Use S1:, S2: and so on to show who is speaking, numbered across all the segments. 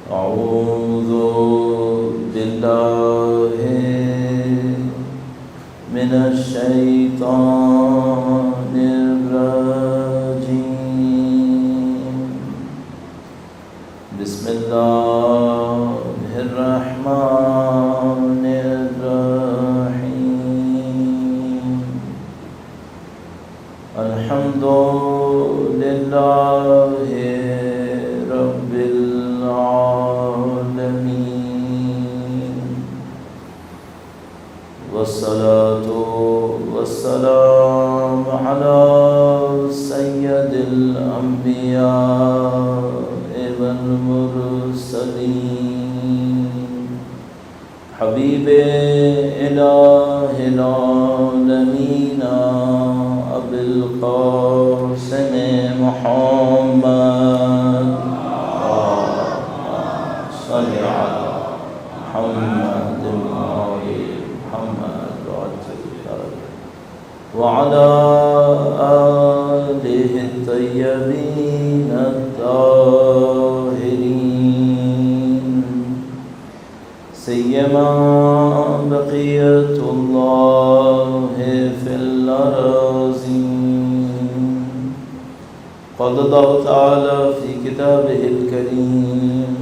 S1: أعوذ بالله من الشيطان الرجيم. بسم الله الرحمن الرحيم. الحمد لله رب العالمين، والصلاة والسلام على سيد الأنبياء والمرسلين، حبيب إله العالمين أبي القاسم محمد. صل على محمد وآل محمد وعلى آله الطيبين الطاهرين، سيما بقية الله في الأراضين. قال الله تعالى في كتابه الكريم: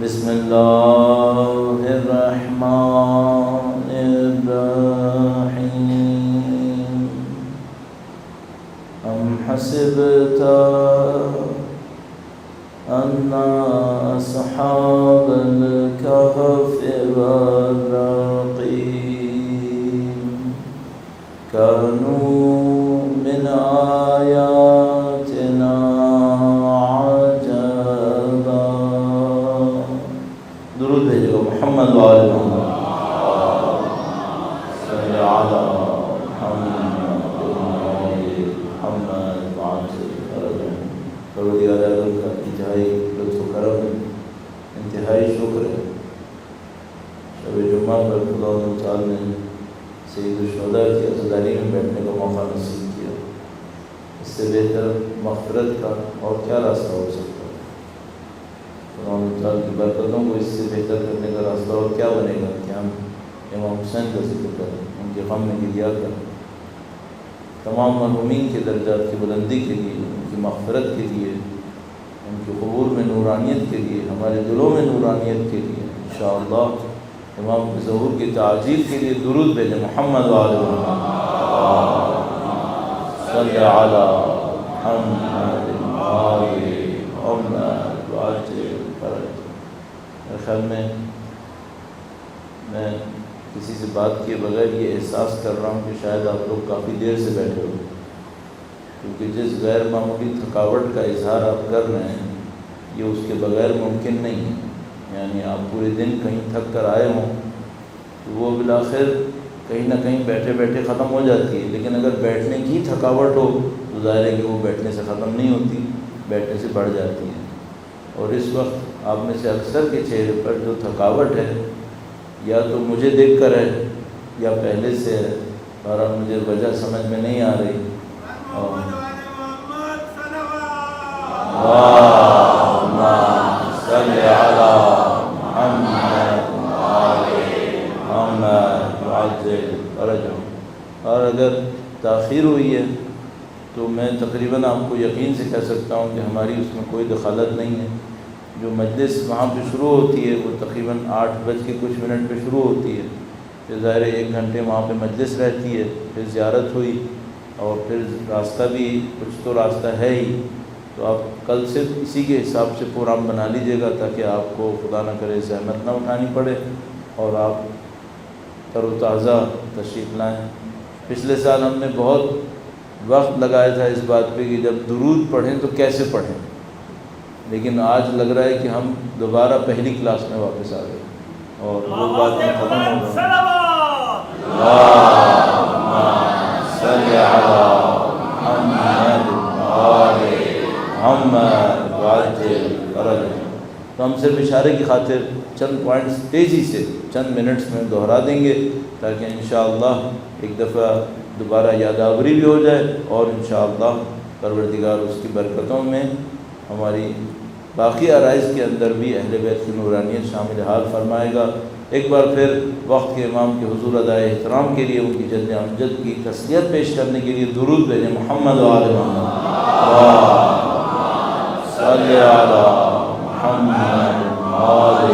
S1: بسم الله الرحمن الرحيم. أم حسبت أن أصحاب الكهف والرقيم كانوا من آياتنا عجبا. درود بھیجو محمد وآل محمد. صلی علی محمد وآل محمد وعجل. پروردگار عالم کا انتہائی لطف و کرم ہے، انتہائی شکر ہے. شب جمعہ پر خدا تعالی نے سید الشہداء کی عزاداری میں بیٹھنے کا موقع نصیب کیا. اس سے بہتر مغفرت کا اور کیا راستہ ہو سکتا ہے؟ خدا تعالی کی برکتوں کو اس سے بہتر کرنے کا راستہ اور کیا بنے گا کہ ہم امام حسین کا ذکر کریں، ان کے غم میں گریہ کریں، تمام مرحومین کے درجات کی بلندی کے لیے، ان کی مغفرت کے لیے، ان کے قبور میں نورانیت کے لیے، ہمارے دلوں میں نورانیت کے لیے انشاءاللہ امام کے ظہور کی تعجیل کے لیے درود بھیجیں. محمد وآل محمد. صلی علی محمد وآل محمد وعجل فرج. میرے خیال میں کسی سے بات کیے بغیر یہ احساس کر رہا ہوں کہ شاید آپ لوگ کافی دیر سے بیٹھے ہو، کیونکہ جس غیر معمولی تھکاوٹ کا اظہار آپ کر رہے ہیں یہ اس کے بغیر ممکن نہیں ہے. یعنی آپ پورے دن کہیں تھک کر آئے ہوں تو وہ بالآخر کہیں نہ کہیں بیٹھے بیٹھے ختم ہو جاتی ہے، لیکن اگر بیٹھنے کی تھکاوٹ ہو تو ظاہر ہے کہ وہ بیٹھنے سے ختم نہیں ہوتی، بیٹھنے سے بڑھ جاتی ہے. اور اس وقت آپ میں سے اکثر کے چہرے پر جو تھکاوٹ ہے یا تو مجھے دیکھ کر ہے یا پہلے سے ہے، اور اب مجھے وجہ سمجھ میں نہیں آ رہی. صلی علی محمد وآل محمد وعجل فرجهم. اور اگر تاخیر ہوئی ہے تو میں تقریباً آپ کو یقین سے کہہ سکتا ہوں کہ ہماری اس میں کوئی دخالت نہیں ہے. جو مجلس وہاں پہ شروع ہوتی ہے وہ تقریباً 8:00 پہ شروع ہوتی ہے. پھر ظاہر 1 گھنٹے وہاں پہ مجلس رہتی ہے، پھر زیارت ہوئی اور پھر راستہ بھی کچھ تو راستہ ہے ہی. تو آپ کل سے اسی کے حساب سے پروگرام بنا لیجیے گا تاکہ آپ کو خدا نہ کرے زحمت نہ اٹھانی پڑے اور آپ تر و تازہ تشریف لائیں. پچھلے سال ہم نے بہت وقت لگایا تھا اس بات پہ کہ جب درود پڑھیں تو کیسے پڑھیں، لیکن آج لگ رہا ہے کہ ہم دوبارہ پہلی کلاس میں واپس آ گئے اور وہ بات میں ختم ہو گئی. اللہم صلی علی محمد وآل محمد وعجل فرجهم. تو ہم صرف اشارے کی خاطر چند پوائنٹس تیزی سے چند منٹس میں دہرا دیں گے تاکہ انشاءاللہ ایک دفعہ دوبارہ یادآوری بھی ہو جائے اور انشاءاللہ پروردگار اس کی برکتوں میں ہماری باقی عرائض کے اندر بھی اہل بیت کی نورانیت شامل حال فرمائے گا۔ ایک بار پھر وقت کے امام کے حضور ادائے احترام کے لیے ان کی جد امجد کی تسلیت پیش کرنے کے لیے درود بھیجیں۔ محمد و آل محمد صلی علی محمد آل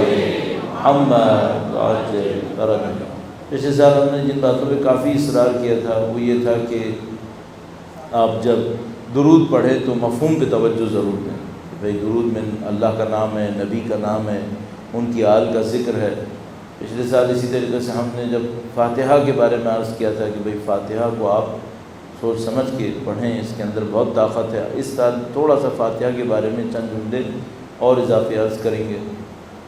S1: محمد عجل فرجہ۔ پچھلے سال ہم نے جن باتوں پہ کافی اصرار کیا تھا وہ یہ تھا کہ آپ جب درود پڑھیں تو مفہوم پہ توجہ ضرور دیں۔ بھئی درود میں اللہ کا نام ہے، نبی کا نام ہے، ان کی آل کا ذکر ہے۔ پچھلے سال اسی طریقے سے ہم نے جب فاتحہ کے بارے میں عرض کیا تھا کہ بھئی فاتحہ کو آپ سوچ سمجھ کے پڑھیں، اس کے اندر بہت طاقت ہے۔ اس سال تھوڑا سا فاتحہ کے بارے میں چند جملے اور اضافی عرض کریں گے۔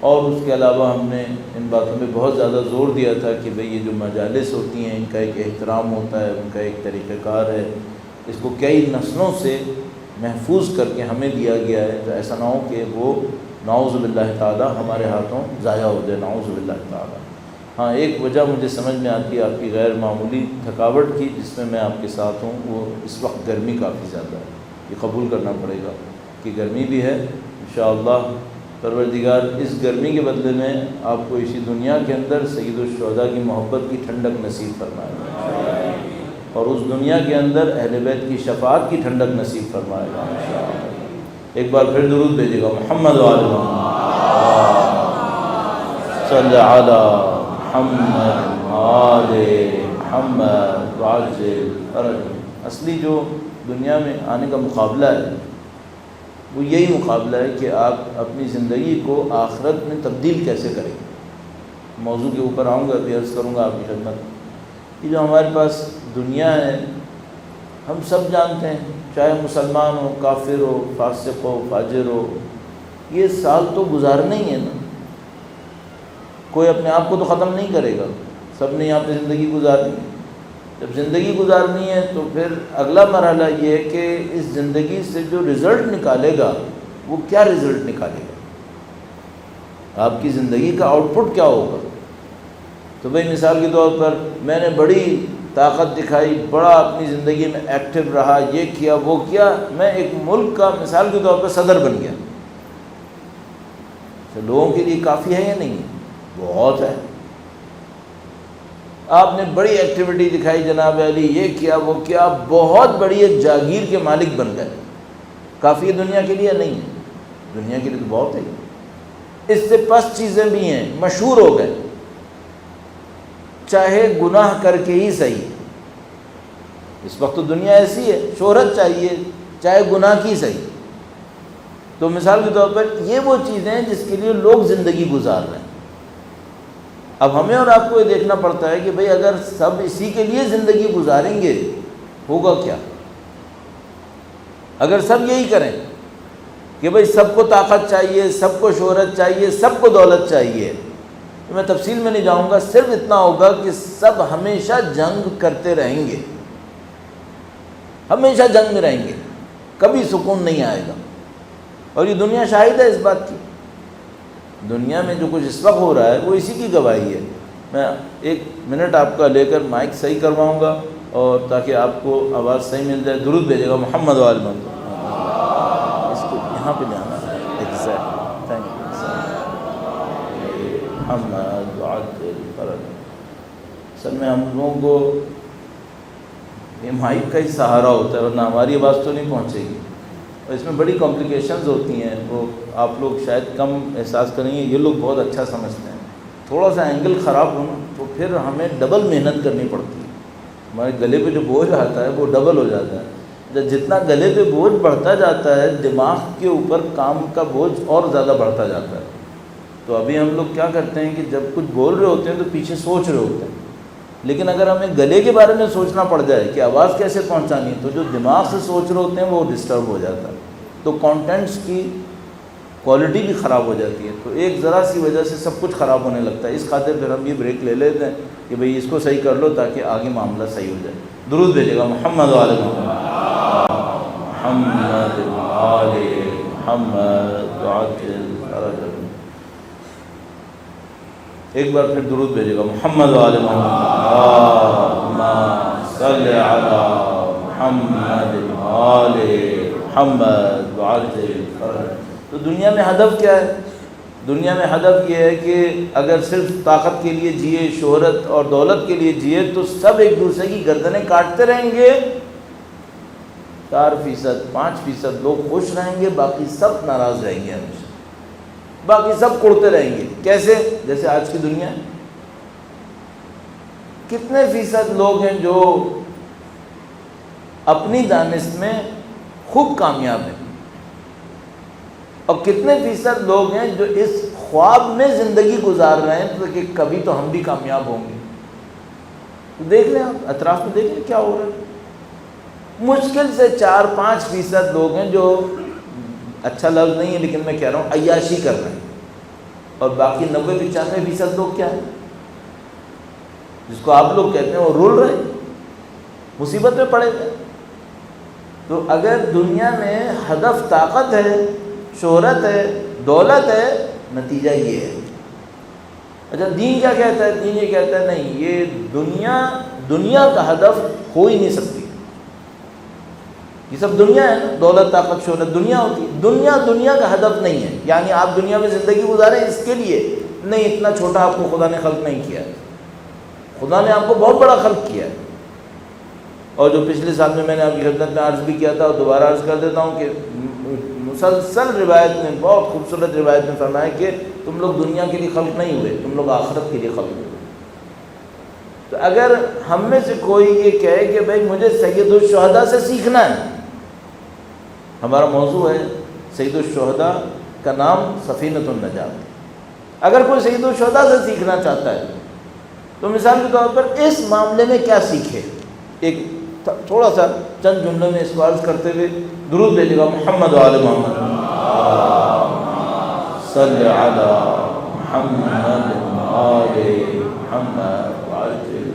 S1: اور اس کے علاوہ ہم نے ان باتوں پہ بہت زیادہ زور دیا تھا کہ بھئی یہ جو مجالس ہوتی ہیں ان کا ایک احترام ہوتا ہے، ان کا ایک طریقہ کار ہے، اس کو کئی نسلوں سے محفوظ کر کے ہمیں دیا گیا ہے، تو ایسا نہ ہو کہ وہ نعوذ باللہ تعالی ہمارے ہاتھوں ضائع ہو جائے، نعوذ باللہ تعالی۔ ہاں ایک وجہ مجھے سمجھ میں آتی ہے آپ کی غیر معمولی تھکاوٹ کی، جس میں میں آپ کے ساتھ ہوں، وہ اس وقت گرمی کافی زیادہ ہے، یہ قبول کرنا پڑے گا کہ گرمی بھی ہے۔ انشاءاللہ پروردگار اس گرمی کے بدلے میں آپ کو اسی دنیا کے اندر سید الشہداء کی محبت کی ٹھنڈک نصیب فرمائے گا، اور اس دنیا کے اندر اہل بیت کی شفاعت کی ٹھنڈک نصیب فرمائے گا انشاءاللہ۔ ایک بار پھر درود بھیجے گا۔ محمد و آل محمد صلی علی محمد آل محمد وعجل فرجہ۔ اصلی جو دنیا میں آنے کا مقابلہ ہے وہ یہی مقابلہ ہے کہ آپ اپنی زندگی کو آخرت میں تبدیل کیسے کریں۔ موضوع کے اوپر آؤں گا، بھی عرض کروں گا آپ کی خدمت۔ یہ جو ہمارے پاس دنیا ہے ہم سب جانتے ہیں، چاہے مسلمان ہو، کافر ہو، فاسق ہو، فاجر ہو، یہ سال تو گزارنا ہی ہے نا۔ کوئی اپنے آپ کو تو ختم نہیں کرے گا، سب نے یہاں پہ زندگی گزارنی ہے۔ جب زندگی گزارنی ہے تو پھر اگلا مرحلہ یہ ہے کہ اس زندگی سے جو رزلٹ نکالے گا وہ کیا رزلٹ نکالے گا، آپ کی زندگی کا آؤٹ پٹ کیا ہوگا۔ تو بھئی مثال کے طور پر میں نے بڑی طاقت دکھائی، بڑا اپنی زندگی میں ایکٹیو رہا، یہ کیا وہ کیا، میں ایک ملک کا مثال کے طور پر صدر بن گیا، تو لوگوں کے لیے کافی ہے یا نہیں؟ بہت ہے۔ آپ نے بڑی ایکٹیویٹی دکھائی جناب علی، یہ کیا وہ کیا، بہت بڑی ایک جاگیر کے مالک بن گئے، کافی ہے دنیا کے لیے؟ نہیں ہے، دنیا کے لیے تو بہت ہے۔ اس سے پس چیزیں بھی ہیں، مشہور ہو گئے، چاہے گناہ کر کے ہی صحیح۔ اس وقت تو دنیا ایسی ہے، شہرت چاہیے چاہے گناہ کی صحیح۔ تو مثال کے طور پر یہ وہ چیزیں ہیں جس کے لیے لوگ زندگی گزار رہے ہیں۔ اب ہمیں اور آپ کو یہ دیکھنا پڑتا ہے کہ بھئی اگر سب اسی کے لیے زندگی گزاریں گے ہوگا کیا؟ اگر سب یہی کریں کہ بھئی سب کو طاقت چاہیے، سب کو شہرت چاہیے، سب کو دولت چاہیے، تو میں تفصیل میں نہیں جاؤں گا، صرف اتنا ہوگا کہ سب ہمیشہ جنگ کرتے رہیں گے، ہمیشہ جنگ میں رہیں گے، کبھی سکون نہیں آئے گا۔ اور یہ دنیا شاہد ہے اس بات کی۔ دنیا میں جو کچھ اس وقت ہو رہا ہے وہ اسی کی گواہی ہے۔ میں ایک منٹ آپ کا لے کر مائک صحیح کرواؤں گا، اور تاکہ آپ کو آواز صحیح مل جائے، درود بھیجے گا۔ محمد و آل محمد۔ اس کو یہاں پہ جانا ہے، ایگزیکٹ، تھینک یو۔ محمد وعجل فرجہ۔ اصل میں ہم لوگوں کو یہ مائک کا ہی سہارا ہوتا ہے، ورنہ ہماری آواز تو نہیں پہنچے گی، اور اس میں بڑی کمپلیکیشنز ہوتی ہیں، وہ آپ لوگ شاید کم احساس کریں گے، یہ لوگ بہت اچھا سمجھتے ہیں۔ تھوڑا سا اینگل خراب ہونا تو پھر ہمیں ڈبل محنت کرنی پڑتی ہے، ہمارے گلے پہ جو بوجھ آتا ہے وہ ڈبل ہو جاتا ہے۔ جب جتنا گلے پہ بوجھ بڑھتا جاتا ہے، دماغ کے اوپر کام کا بوجھ اور زیادہ بڑھتا جاتا ہے۔ تو ابھی ہم لوگ کیا کرتے ہیں کہ جب کچھ بول رہے ہوتے ہیں تو پیچھے سوچ رہے ہوتے ہیں، لیکن اگر ہمیں گلے کے بارے میں سوچنا پڑ جائے کہ آواز کیسے پہنچانی ہے، تو جو دماغ سے سوچ رہے ہوتے ہیں وہ ڈسٹرب ہو جاتا ہے، تو کانٹینٹس کی کوالٹی بھی خراب ہو جاتی ہے۔ تو ایک ذرا سی وجہ سے سب کچھ خراب ہونے لگتا ہے۔ اس خاطر پھر ہم یہ بریک لے لیتے ہیں کہ بھئی اس کو صحیح کر لو تاکہ آگے معاملہ صحیح ہو جائے۔ درود بھیجے گا۔ محمد و آل محمد، محمد و آل محمد وعجل فرجہ۔ ایک بار پھر درود بھیجے گا۔ محمد و آل محمد، اللہم صلی علی محمد و آل محمد وعجل فرجہ۔ تو دنیا میں ہدف کیا ہے؟ دنیا میں ہدف یہ ہے کہ اگر صرف طاقت کے لیے جیے، شہرت اور دولت کے لیے جیے تو سب ایک دوسرے کی گردنیں کاٹتے رہیں گے، 4%، 5% لوگ خوش رہیں گے، باقی سب ناراض رہیں گے ہمیشہ، باقی سب کڑتے رہیں گے۔ کیسے؟ جیسے آج کی دنیا ہے، کتنے فیصد لوگ ہیں جو اپنی دانش میں خوب کامیاب ہیں، اور کتنے فیصد لوگ ہیں جو اس خواب میں زندگی گزار رہے ہیں کہ کبھی تو ہم بھی کامیاب ہوں گے۔ تو دیکھ لیں آپ اطراف میں، دیکھ لیں کیا ہو رہا ہے۔ مشکل سے 4-5% لوگ ہیں جو، اچھا لفظ نہیں ہے لیکن میں کہہ رہا ہوں، عیاشی کر رہے ہیں، اور باقی 90-95% لوگ کیا ہیں، جس کو آپ لوگ کہتے ہیں وہ رول رہے ہیں، مصیبت میں پڑے گئے۔ تو اگر دنیا میں ہدف طاقت ہے، شہرت ہے، دولت ہے، نتیجہ یہ ہے۔ اچھا دین کیا کہتا ہے؟ دین یہ کہتا ہے نہیں، یہ دنیا کا ہدف ہو ہی نہیں سکتی، یہ سب دنیا ہے نا، دولت، طاقت، شہرت دنیا ہوتی ہے، دنیا کا ہدف نہیں ہے۔ یعنی آپ دنیا میں زندگی گزاریں اس کے لیے نہیں، اتنا چھوٹا آپ کو خدا نے خلق نہیں کیا ہے، خدا نے آپ کو بہت بڑا خلق کیا ہے۔ اور جو پچھلے سال میں نے آپ کی خدمت میں عرض بھی کیا تھا اور دوبارہ عرض کر دیتا ہوں کہ مسلسل روایت میں، بہت خوبصورت روایت میں فرمایا کہ تم لوگ دنیا کے لیے خلق نہیں ہوئے، تم لوگ آخرت کے لیے خلق ہوئے۔ تو اگر ہم میں سے کوئی یہ کہے کہ بھائی مجھے سید الشہداء سے سیکھنا ہے، ہمارا موضوع ہے سید الشہداء کا نام سفینۃ النجات، اگر کوئی سید الشہداء سے سیکھنا چاہتا ہے تو مثال کے طور پر اس معاملے میں کیا سیکھے؟ ایک تھوڑا سا چند جملوں میں اس کو عرض کرتے ہوئے درود بھیجے گا، محمد و آل محمد صلی علی محمد و آل محمد وعجل۔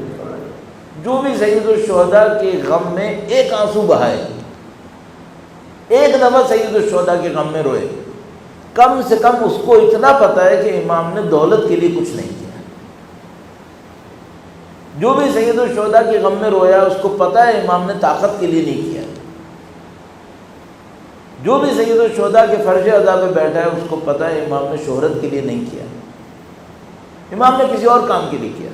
S1: جو بھی سید الشہداء کے غم میں ایک آنسو بہائے، ایک دفعہ سید الشہداء کے غم میں روئے، کم سے کم اس کو اتنا پتہ ہے کہ امام نے دولت کے لیے کچھ نہیں کیا۔ جو بھی سید الشہداء کے غم میں رویا اس کو پتہ ہے امام نے طاقت کے لیے نہیں کیا۔ جو بھی سید الشہداء کے فرش عزا پہ بیٹھا ہے اس کو پتہ ہے امام نے شہرت کے لیے نہیں کیا، امام نے کسی اور کام کے لیے کیا۔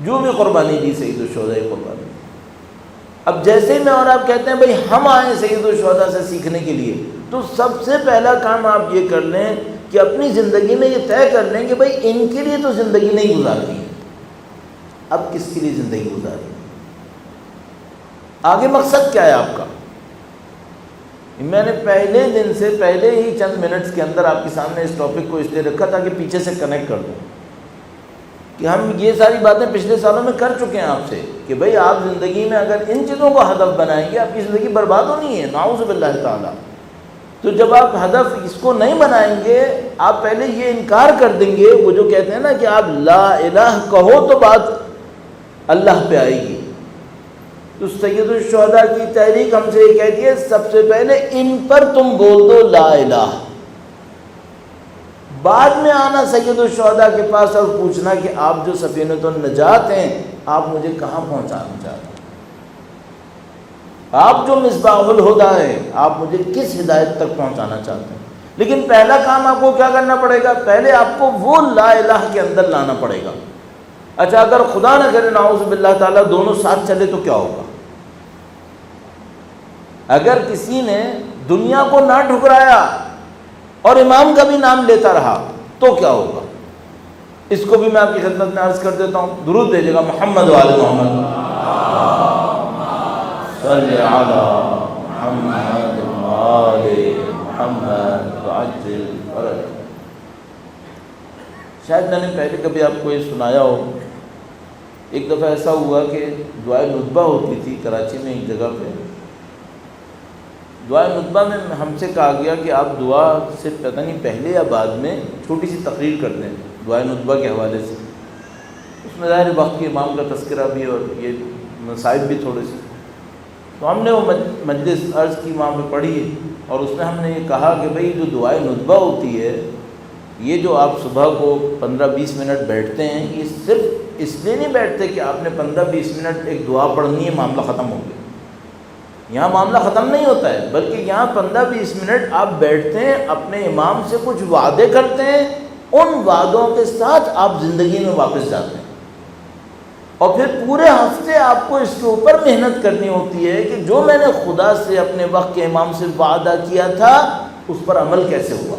S1: جو بھی قربانی دی سید الشہداء کی قربانی۔ اب جیسے میں اور آپ کہتے ہیں بھئی ہم آئیں سید الشہداء سے سیکھنے کے لیے، تو سب سے پہلا کام آپ یہ کر لیں کہ اپنی زندگی میں یہ طے کر لیں کہ بھئی ان کے لیے تو زندگی نہیں گزارنی ہے، اب کس کے لیے زندگی گزارنی ہے، آگے مقصد کیا ہے آپ کا۔ میں نے پہلے دن سے پہلے ہی چند منٹس کے اندر آپ کے سامنے اس ٹاپک کو اس لیے رکھا تھا کہ پیچھے سے کنیکٹ کر دوں کہ ہم یہ ساری باتیں پچھلے سالوں میں کر چکے ہیں آپ سے کہ بھئی آپ زندگی میں اگر ان چیزوں کو ہدف بنائیں گے آپ کی زندگی برباد ہونی ہے، نعوذ باللہ تعالیٰ۔ تو جب آپ ہدف اس کو نہیں بنائیں گے، آپ پہلے یہ انکار کر دیں گے، وہ جو کہتے ہیں نا کہ آپ لا الہ کہو تو بات اللہ پہ آئے گی۔ تو سید الشہداء کی تحریک ہم سے یہ کہتی ہے سب سے پہلے ان پر تم بول دو لا الہ، بعد میں آنا سید الشہداء کے پاس اور پوچھنا کہ آپ جو سفینۃ النجات ہیں آپ مجھے کہاں پہنچانا چاہتے ہیں، آپ جو مصباح الہدی ہیں آپ مجھے کس ہدایت تک پہنچانا چاہتے ہیں۔ لیکن پہلا کام آپ کو کیا کرنا پڑے گا؟ پہلے آپ کو وہ لا الہ کے اندر لانا پڑے گا۔ اچھا اگر خدا نہ کرے نعوذ باللہ تعالیٰ دونوں ساتھ چلے تو کیا ہوگا؟ اگر کسی نے دنیا کو نہ ٹھکرایا اور امام کا بھی نام لیتا رہا تو کیا ہوگا؟ اس کو بھی میں آپ کی خدمت میں عرض کر دیتا ہوں، درود بھیجے گا، محمد و آل محمد صلی علی محمد و آل محمد وعجل فرج۔ شاید میں نے پہلے کبھی آپ کو یہ سنایا ہو، ایک دفعہ ایسا ہوا کہ دعائے ندبہ ہوتی تھی کراچی میں ایک جگہ پہ، دعائے ندبہ میں ہم سے کہا گیا کہ آپ دعا سے پتہ نہیں پہلے یا بعد میں چھوٹی سی تقریر کر دیں دعائے ندبہ کے حوالے سے۔ اس میں ظاہر وقت کے امام کا تذکرہ بھی اور یہ مصائب بھی تھوڑے سے، تو ہم نے وہ مجلس عرض کی وہاں پہ پڑھی اور اس میں ہم نے یہ کہا کہ بھئی جو دعائے ندبہ ہوتی ہے، یہ جو آپ صبح کو 15-20 منٹ بیٹھتے ہیں، یہ صرف اس لیے نہیں بیٹھتے کہ آپ نے 15-20 منٹ ایک دعا پڑھنی ہے معاملہ ختم ہو گیا، یہاں معاملہ ختم نہیں ہوتا ہے، بلکہ یہاں 15-20 منٹ آپ بیٹھتے ہیں، اپنے امام سے کچھ وعدے کرتے ہیں، ان وعدوں کے ساتھ آپ زندگی میں واپس جاتے ہیں، اور پھر پورے ہفتے آپ کو اس کے اوپر محنت کرنی ہوتی ہے کہ جو میں نے خدا سے اپنے وقت کے امام سے وعدہ کیا تھا اس پر عمل کیسے ہوا،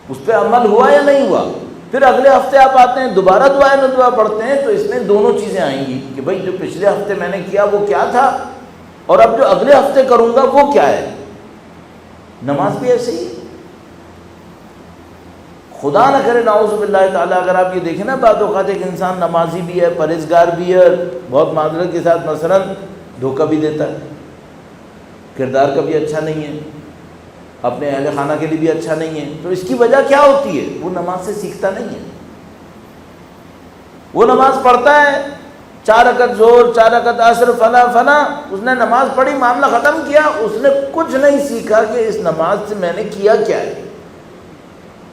S1: اس پہ عمل ہوا یا نہیں ہوا۔ پھر اگلے ہفتے آپ آتے ہیں، دوبارہ دعائیں ندوہ پڑھتے ہیں، تو اس میں دونوں چیزیں آئیں گی کہ بھائی جو پچھلے ہفتے میں نے کیا وہ کیا تھا، اور اب جو اگلے ہفتے کروں گا وہ کیا ہے۔ نماز بھی ایسے ہی، خدا نہ کرے نعوذ باللہ تعالیٰ، اگر آپ یہ دیکھیں نا بعض اوقات ایک انسان نمازی بھی ہے، پرہیزگار بھی ہے، بہت معذرت کے ساتھ مثلا دھوکہ بھی دیتا ہے، کردار کا بھی اچھا نہیں ہے، اپنے اہل خانہ کے لیے بھی اچھا نہیں ہے، تو اس کی وجہ کیا ہوتی ہے؟ وہ نماز سے سیکھتا نہیں ہے۔ وہ نماز پڑھتا ہے، 4 رکعت ظہر، 4 رکعت عصر، فلاں فلاں، اس نے نماز پڑھی، معاملہ ختم کیا، اس نے کچھ نہیں سیکھا کہ اس نماز سے میں نے کیا کیا ہے،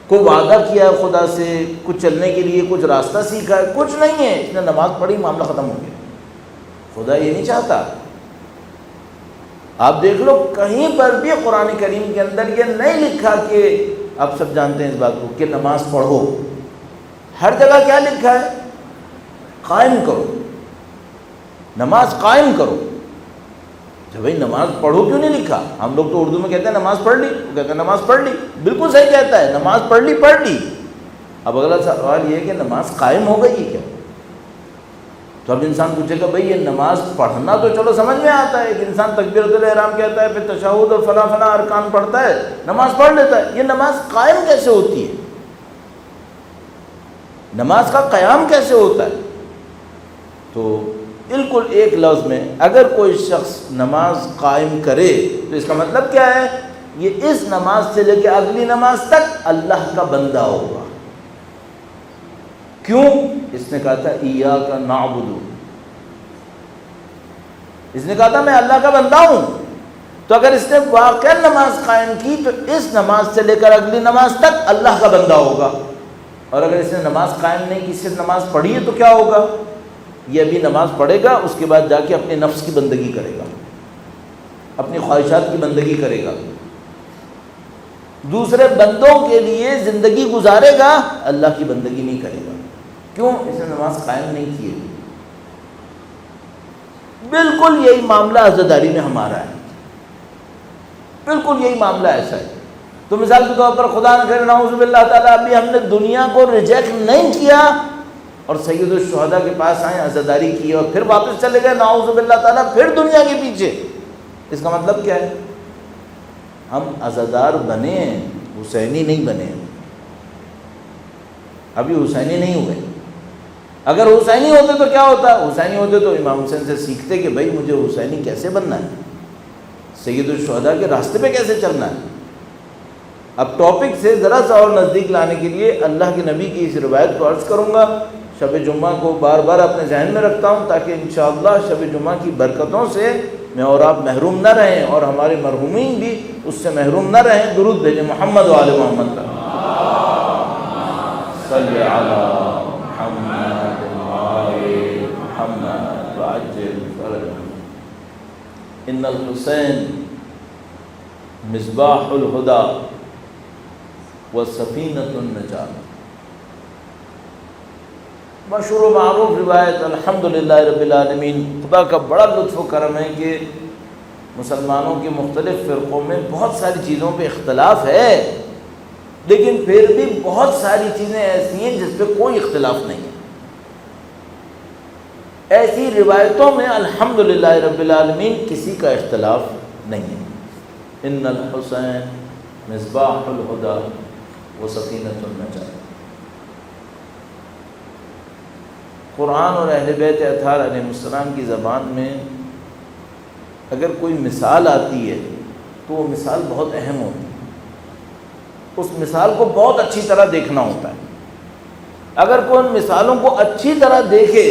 S1: کوئی وعدہ کیا ہے خدا سے، کچھ چلنے کے لیے کچھ راستہ سیکھا ہے، کچھ نہیں ہے، اس نے نماز پڑھی، معاملہ ختم ہو گیا۔ خدا یہ نہیں چاہتا۔ آپ دیکھ لو کہیں پر بھی قرآن کریم کے اندر یہ نہیں لکھا کہ آپ سب جانتے ہیں اس بات کو کہ نماز پڑھو، ہر جگہ کیا لکھا ہے؟ قائم کرو، نماز قائم کرو۔ تو بھائی نماز پڑھو کیوں نہیں لکھا؟ ہم لوگ تو اردو میں کہتے ہیں نماز پڑھ لی، وہ کہتے ہیں نماز پڑھ لی، بالکل صحیح کہتا ہے، نماز پڑھ لی پڑھ لی۔ اب اگلا سوال یہ ہے کہ نماز قائم ہو گئی کیا؟ تو اب انسان پوچھے گا بھئی یہ نماز پڑھنا تو چلو سمجھ میں آتا ہے، ایک انسان تکبیرۃ الاحرام کہتا ہے، پھر تشہد اور فلاں فلاں ارکان پڑھتا ہے، نماز پڑھ لیتا ہے، یہ نماز قائم کیسے ہوتی ہے؟ نماز کا قیام کیسے ہوتا ہے؟ تو بالکل ایک لفظ میں اگر کوئی شخص نماز قائم کرے تو اس کا مطلب کیا ہے؟ یہ اس نماز سے لے کے اگلی نماز تک اللہ کا بندہ ہوگا۔ کیوں؟ اس نے کہا تھا ایاک نعبد، اس نے کہا تھا میں اللہ کا بندہ ہوں، تو اگر اس نے واقعا نماز قائم کی تو اس نماز سے لے کر اگلی نماز تک اللہ کا بندہ ہوگا، اور اگر اس نے نماز قائم نہیں کی، صرف نماز پڑھی ہے، تو کیا ہوگا؟ یہ ابھی نماز پڑھے گا، اس کے بعد جا کے اپنے نفس کی بندگی کرے گا، اپنی خواہشات کی بندگی کرے گا، دوسرے بندوں کے لیے زندگی گزارے گا، اللہ کی بندگی نہیں کرے گا۔ کیوں؟ اس نے نماز قائم نہیں کی ہے۔ بالکل یہی معاملہ عزاداری میں ہمارا ہے، بالکل یہی معاملہ ایسا ہے۔ تو مثال کے طور پر خدا نہ کرے نعوذ باللہ تعالیٰ ابھی ہم نے دنیا کو ریجیکٹ نہیں کیا اور سید الشہداء کے پاس آئے، عزاداری کی اور پھر واپس چلے گئے نعوذ باللہ تعالیٰ پھر دنیا کے پیچھے، اس کا مطلب کیا ہے؟ ہم عزادار بنے ہیں، حسینی نہیں بنے ہیں، ابھی حسینی نہیں ہوئے۔ اگر حسینی ہوتے تو کیا ہوتا؟ حسینی ہوتے تو امام حسین سے سیکھتے کہ بھائی مجھے حسینی کیسے بننا ہے، سید الشہداء کے راستے پہ کیسے چلنا ہے۔ اب ٹاپک سے ذرا سا اور نزدیک لانے کے لیے اللہ کے نبی کی اس روایت کو عرض کروں گا، شب جمعہ کو بار بار اپنے ذہن میں رکھتا ہوں تاکہ انشاءاللہ شب جمعہ کی برکتوں سے میں اور آپ محروم نہ رہیں، اور ہمارے مرحومین بھی اس سے محروم نہ رہیں۔ درود بھیجیں محمد و آل محمد پر۔ صلی علی محمد وآل محمد وعجل فرجهم۔ ان الحسین مصباح الہدی وسفینۃ النجات۔ مشہور و معروف روایت الحمدللہ رب العالمین۔ خدا کا بڑا لطف و کرم ہے کہ مسلمانوں کے مختلف فرقوں میں بہت ساری چیزوں پہ اختلاف ہے، لیکن پھر بھی بہت ساری چیزیں ایسی ہیں جس پہ کوئی اختلاف نہیں ہے۔ ایسی روایتوں میں الحمدللہ رب العالمین کسی کا اختلاف نہیں ہے۔ ان الحسین مصباح الہدی وسفینۃ النجات۔ قرآن اور اہل بیت اطہار علیہ السلام کی زبان میں اگر کوئی مثال آتی ہے تو وہ مثال بہت اہم ہوتی ہے، اس مثال کو بہت اچھی طرح دیکھنا ہوتا ہے۔ اگر کوئی ان مثالوں کو اچھی طرح دیکھے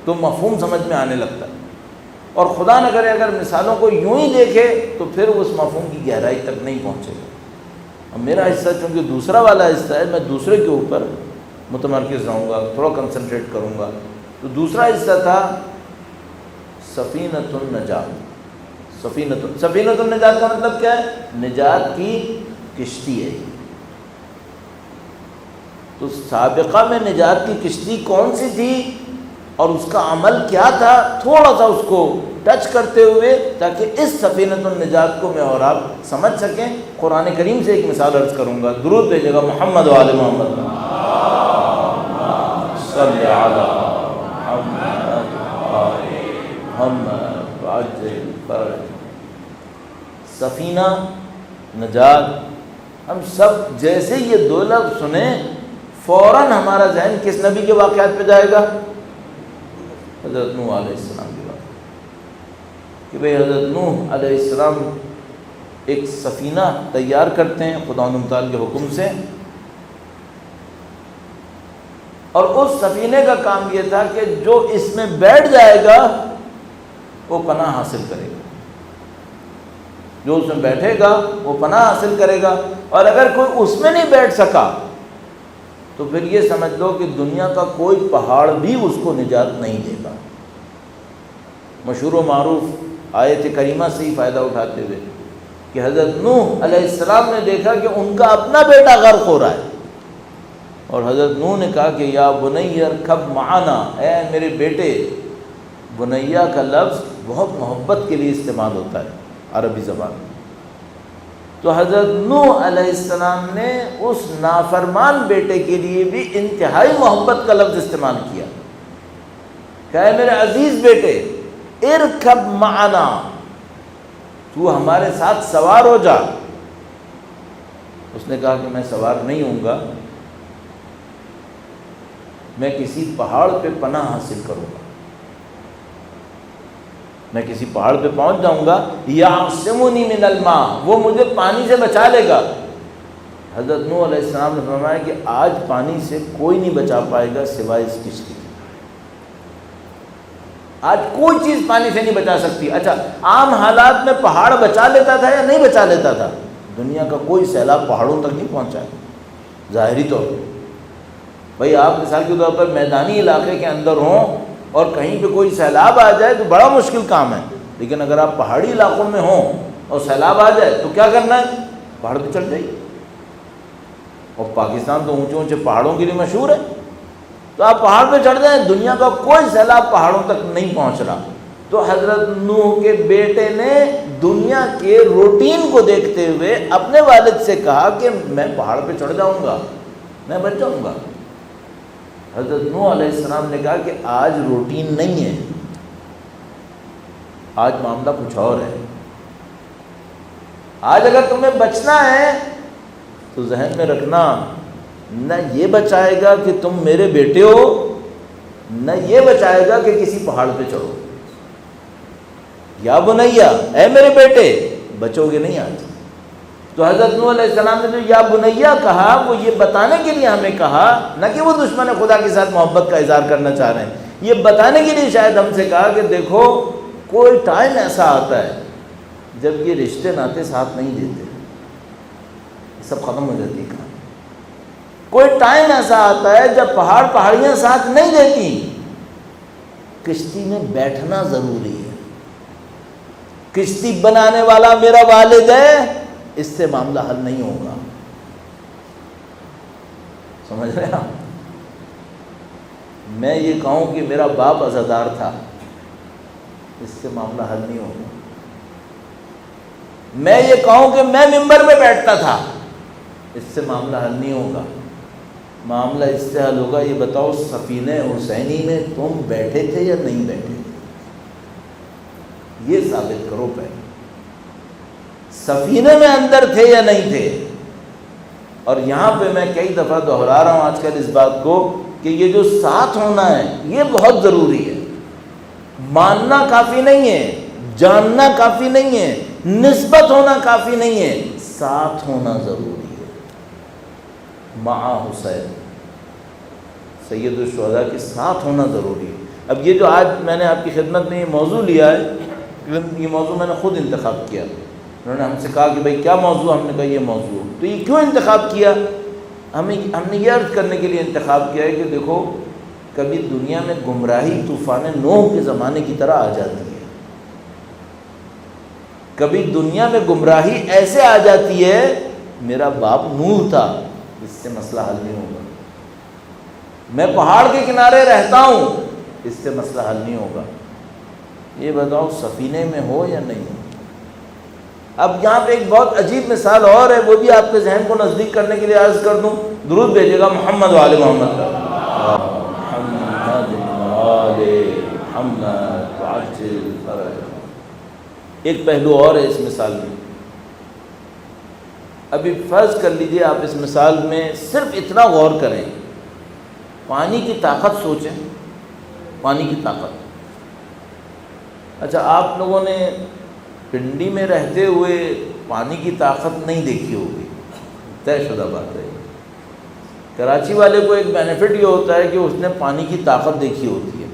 S1: تو مفہوم سمجھ میں آنے لگتا ہے، اور خدا نہ کرے اگر مثالوں کو یوں ہی دیکھے تو پھر اس مفہوم کی گہرائی تک نہیں پہنچے گا۔ اب میرا حصہ چونکہ دوسرا والا حصہ ہے، میں دوسرے کے اوپر متمرکز رہوں گا، تھوڑا کنسنٹریٹ کروں گا۔ تو دوسرا حصہ تھا سفینۃ النجات۔ سفینۃ النجات کا مطلب کیا ہے؟ نجات کی کشتی ہے۔ تو سابقہ میں نجات کی کشتی کون سی تھی اور اس کا عمل کیا تھا، تھوڑا سا اس کو ٹچ کرتے ہوئے تاکہ اس سفینۃ النجات کو میں اور آپ سمجھ سکیں، قرآن کریم سے ایک مثال عرض کروں گا۔ درود بھیجے گا محمد و آل محمد صلی علی محمد وعجل فرج۔ سفینہ، نجات، ہم سب جیسے یہ دو لفظ سنیں فوراً ہمارا ذہن کس نبی کے واقعات پہ جائے گا؟ حضرت نوح علیہ السلام کی بات کہ بھئی حضرت نوح علیہ السلام ایک سفینہ تیار کرتے ہیں خداوند متعال کے حکم سے، اور اس سفینے کا کام یہ تھا کہ جو اس میں بیٹھ جائے گا وہ پناہ حاصل کرے گا، جو اس میں بیٹھے گا وہ پناہ حاصل کرے گا، اور اگر کوئی اس میں نہیں بیٹھ سکا تو پھر یہ سمجھ لو کہ دنیا کا کوئی پہاڑ بھی اس کو نجات نہیں دے گا۔ مشہور و معروف آیت کریمہ سے ہی فائدہ اٹھاتے ہوئے کہ حضرت نوح علیہ السلام نے دیکھا کہ ان کا اپنا بیٹا غرق ہو رہا ہے، اور حضرت نوح نے کہا کہ یا بنی ارکب معنا، اے میرے بیٹے۔ بنیہ کا لفظ بہت محبت کے لیے استعمال ہوتا ہے عربی زبان میں، تو حضرت نوح علیہ السلام نے اس نافرمان بیٹے کے لیے بھی انتہائی محبت کا لفظ استعمال کیا کہ اے میرے عزیز بیٹے ارکب معنا، تو ہمارے ساتھ سوار ہو جا۔ اس نے کہا کہ میں سوار نہیں ہوں گا، میں کسی پہاڑ پہ پناہ حاصل کروں گا، میں کسی پہاڑ پہ پہنچ جاؤں گا، یعصمنی من الماء، وہ مجھے پانی سے بچا لے گا۔ حضرت نوح علیہ السلام نے فرمایا کہ آج پانی سے کوئی نہیں بچا پائے گا سوائے اس کشتی کے، آج کوئی چیز پانی سے نہیں بچا سکتی۔ اچھا، عام حالات میں پہاڑ بچا لیتا تھا یا نہیں بچا لیتا تھا؟ دنیا کا کوئی سیلاب پہاڑوں تک نہیں پہنچا ہے ظاہری طور پہ۔ بھائی آپ مثال کے طور پر میدانی علاقے کے اندر ہوں اور کہیں پہ کوئی سیلاب آ جائے تو بڑا مشکل کام ہے، لیکن اگر آپ پہاڑی علاقوں میں ہوں اور سیلاب آ جائے تو کیا کرنا ہے؟ پہاڑ پہ چڑھ جائیے۔ اور پاکستان تو اونچے اونچے پہاڑوں کے لیے مشہور ہے، تو آپ پہاڑ پہ چڑھ جائیں، دنیا کا کوئی سیلاب پہاڑوں تک نہیں پہنچ رہا۔ تو حضرت نوح کے بیٹے نے دنیا کے روٹین کو دیکھتے ہوئے اپنے والد سے کہا کہ میں پہاڑ پہ چڑھ جاؤں گا، میں بچ جاؤں گا۔ حضرت نوح علیہ السلام نے کہا کہ آج روٹین نہیں ہے، آج معاملہ کچھ اور ہے۔ آج اگر تمہیں بچنا ہے تو ذہن میں رکھنا، نہ یہ بچائے گا کہ تم میرے بیٹے ہو، نہ یہ بچائے گا کہ کسی پہاڑ پہ چڑھو۔ یا بنیا، اے میرے بیٹے، بچو گے نہیں آج۔ تو حضرت نوح علیہ السلام نے جو یا بنیا کہا وہ یہ بتانے کے لیے ہمیں کہا، نہ کہ وہ دشمن خدا کے ساتھ محبت کا اظہار کرنا چاہ رہے ہیں، یہ بتانے کے لیے شاید ہم سے کہا کہ دیکھو کوئی ٹائم ایسا آتا ہے جب یہ رشتے ناتے ساتھ نہیں دیتے، سب ختم ہو جاتی ہے کہانی۔ کوئی ٹائم ایسا آتا ہے جب پہاڑ پہاڑیاں ساتھ نہیں دیتی، کشتی میں بیٹھنا ضروری ہے۔ کشتی بنانے والا میرا والد ہے، اس سے معاملہ حل نہیں ہوگا۔ سمجھ رہے ہیں آپ؟ میں یہ کہوں کہ میرا باپ عزادار تھا، اس سے معاملہ حل نہیں ہوگا۔ میں یہ کہوں کہ میں ممبر میں بیٹھتا تھا، اس سے معاملہ حل نہیں ہوگا۔ معاملہ اس سے حل ہوگا، یہ بتاؤ سفینہ حسینی میں تم بیٹھے تھے یا نہیں بیٹھے تھے؟ یہ ثابت کرو پہلے، سفینے میں اندر تھے یا نہیں تھے۔ اور یہاں پہ میں کئی دفعہ دہرا رہا ہوں آج کل اس بات کو کہ یہ جو ساتھ ہونا ہے یہ بہت ضروری ہے۔ ماننا کافی نہیں ہے، جاننا کافی نہیں ہے، نسبت ہونا کافی نہیں ہے، ساتھ ہونا ضروری ہے۔ مع حسین، سید الشہداء کے ساتھ ہونا ضروری ہے۔ اب یہ جو آج میں نے آپ کی خدمت میں یہ موضوع لیا ہے، یہ موضوع میں نے خود انتخاب کیا۔ انہوں نے ہم سے کہا کہ بھئی کیا موضوع، ہم نے کہا یہ موضوع۔ تو یہ کیوں انتخاب کیا؟ ہم نے یہ عرض کرنے کے لیے انتخاب کیا ہے کہ دیکھو کبھی دنیا میں گمراہی طوفان نوح کے زمانے کی طرح آ جاتی ہے، کبھی دنیا میں گمراہی ایسے آ جاتی ہے، میرا باپ نوح تھا، اس سے مسئلہ حل نہیں ہوگا، میں پہاڑ کے کنارے رہتا ہوں، اس سے مسئلہ حل نہیں ہوگا۔ یہ بتاؤ سفینے میں ہو یا نہیں ہو؟ اب یہاں پہ ایک بہت عجیب مثال اور ہے، وہ بھی آپ کے ذہن کو نزدیک کرنے کے لیے عرض کر دوں، درود بھیجیے گا محمد وآل محمد کا۔ محمد وآل محمد وعجل فرجہ۔ ایک پہلو اور ہے اس مثال میں، ابھی فرض کر لیجئے آپ اس مثال میں صرف اتنا غور کریں، پانی کی طاقت سوچیں، پانی کی طاقت۔ اچھا آپ لوگوں نے پنڈی میں رہتے ہوئے پانی کی طاقت نہیں دیکھی ہوگی، طے شدہ بات ہے۔ کراچی والے کو ایک بینیفٹ یہ ہوتا ہے کہ اس نے پانی کی طاقت دیکھی ہوتی ہے،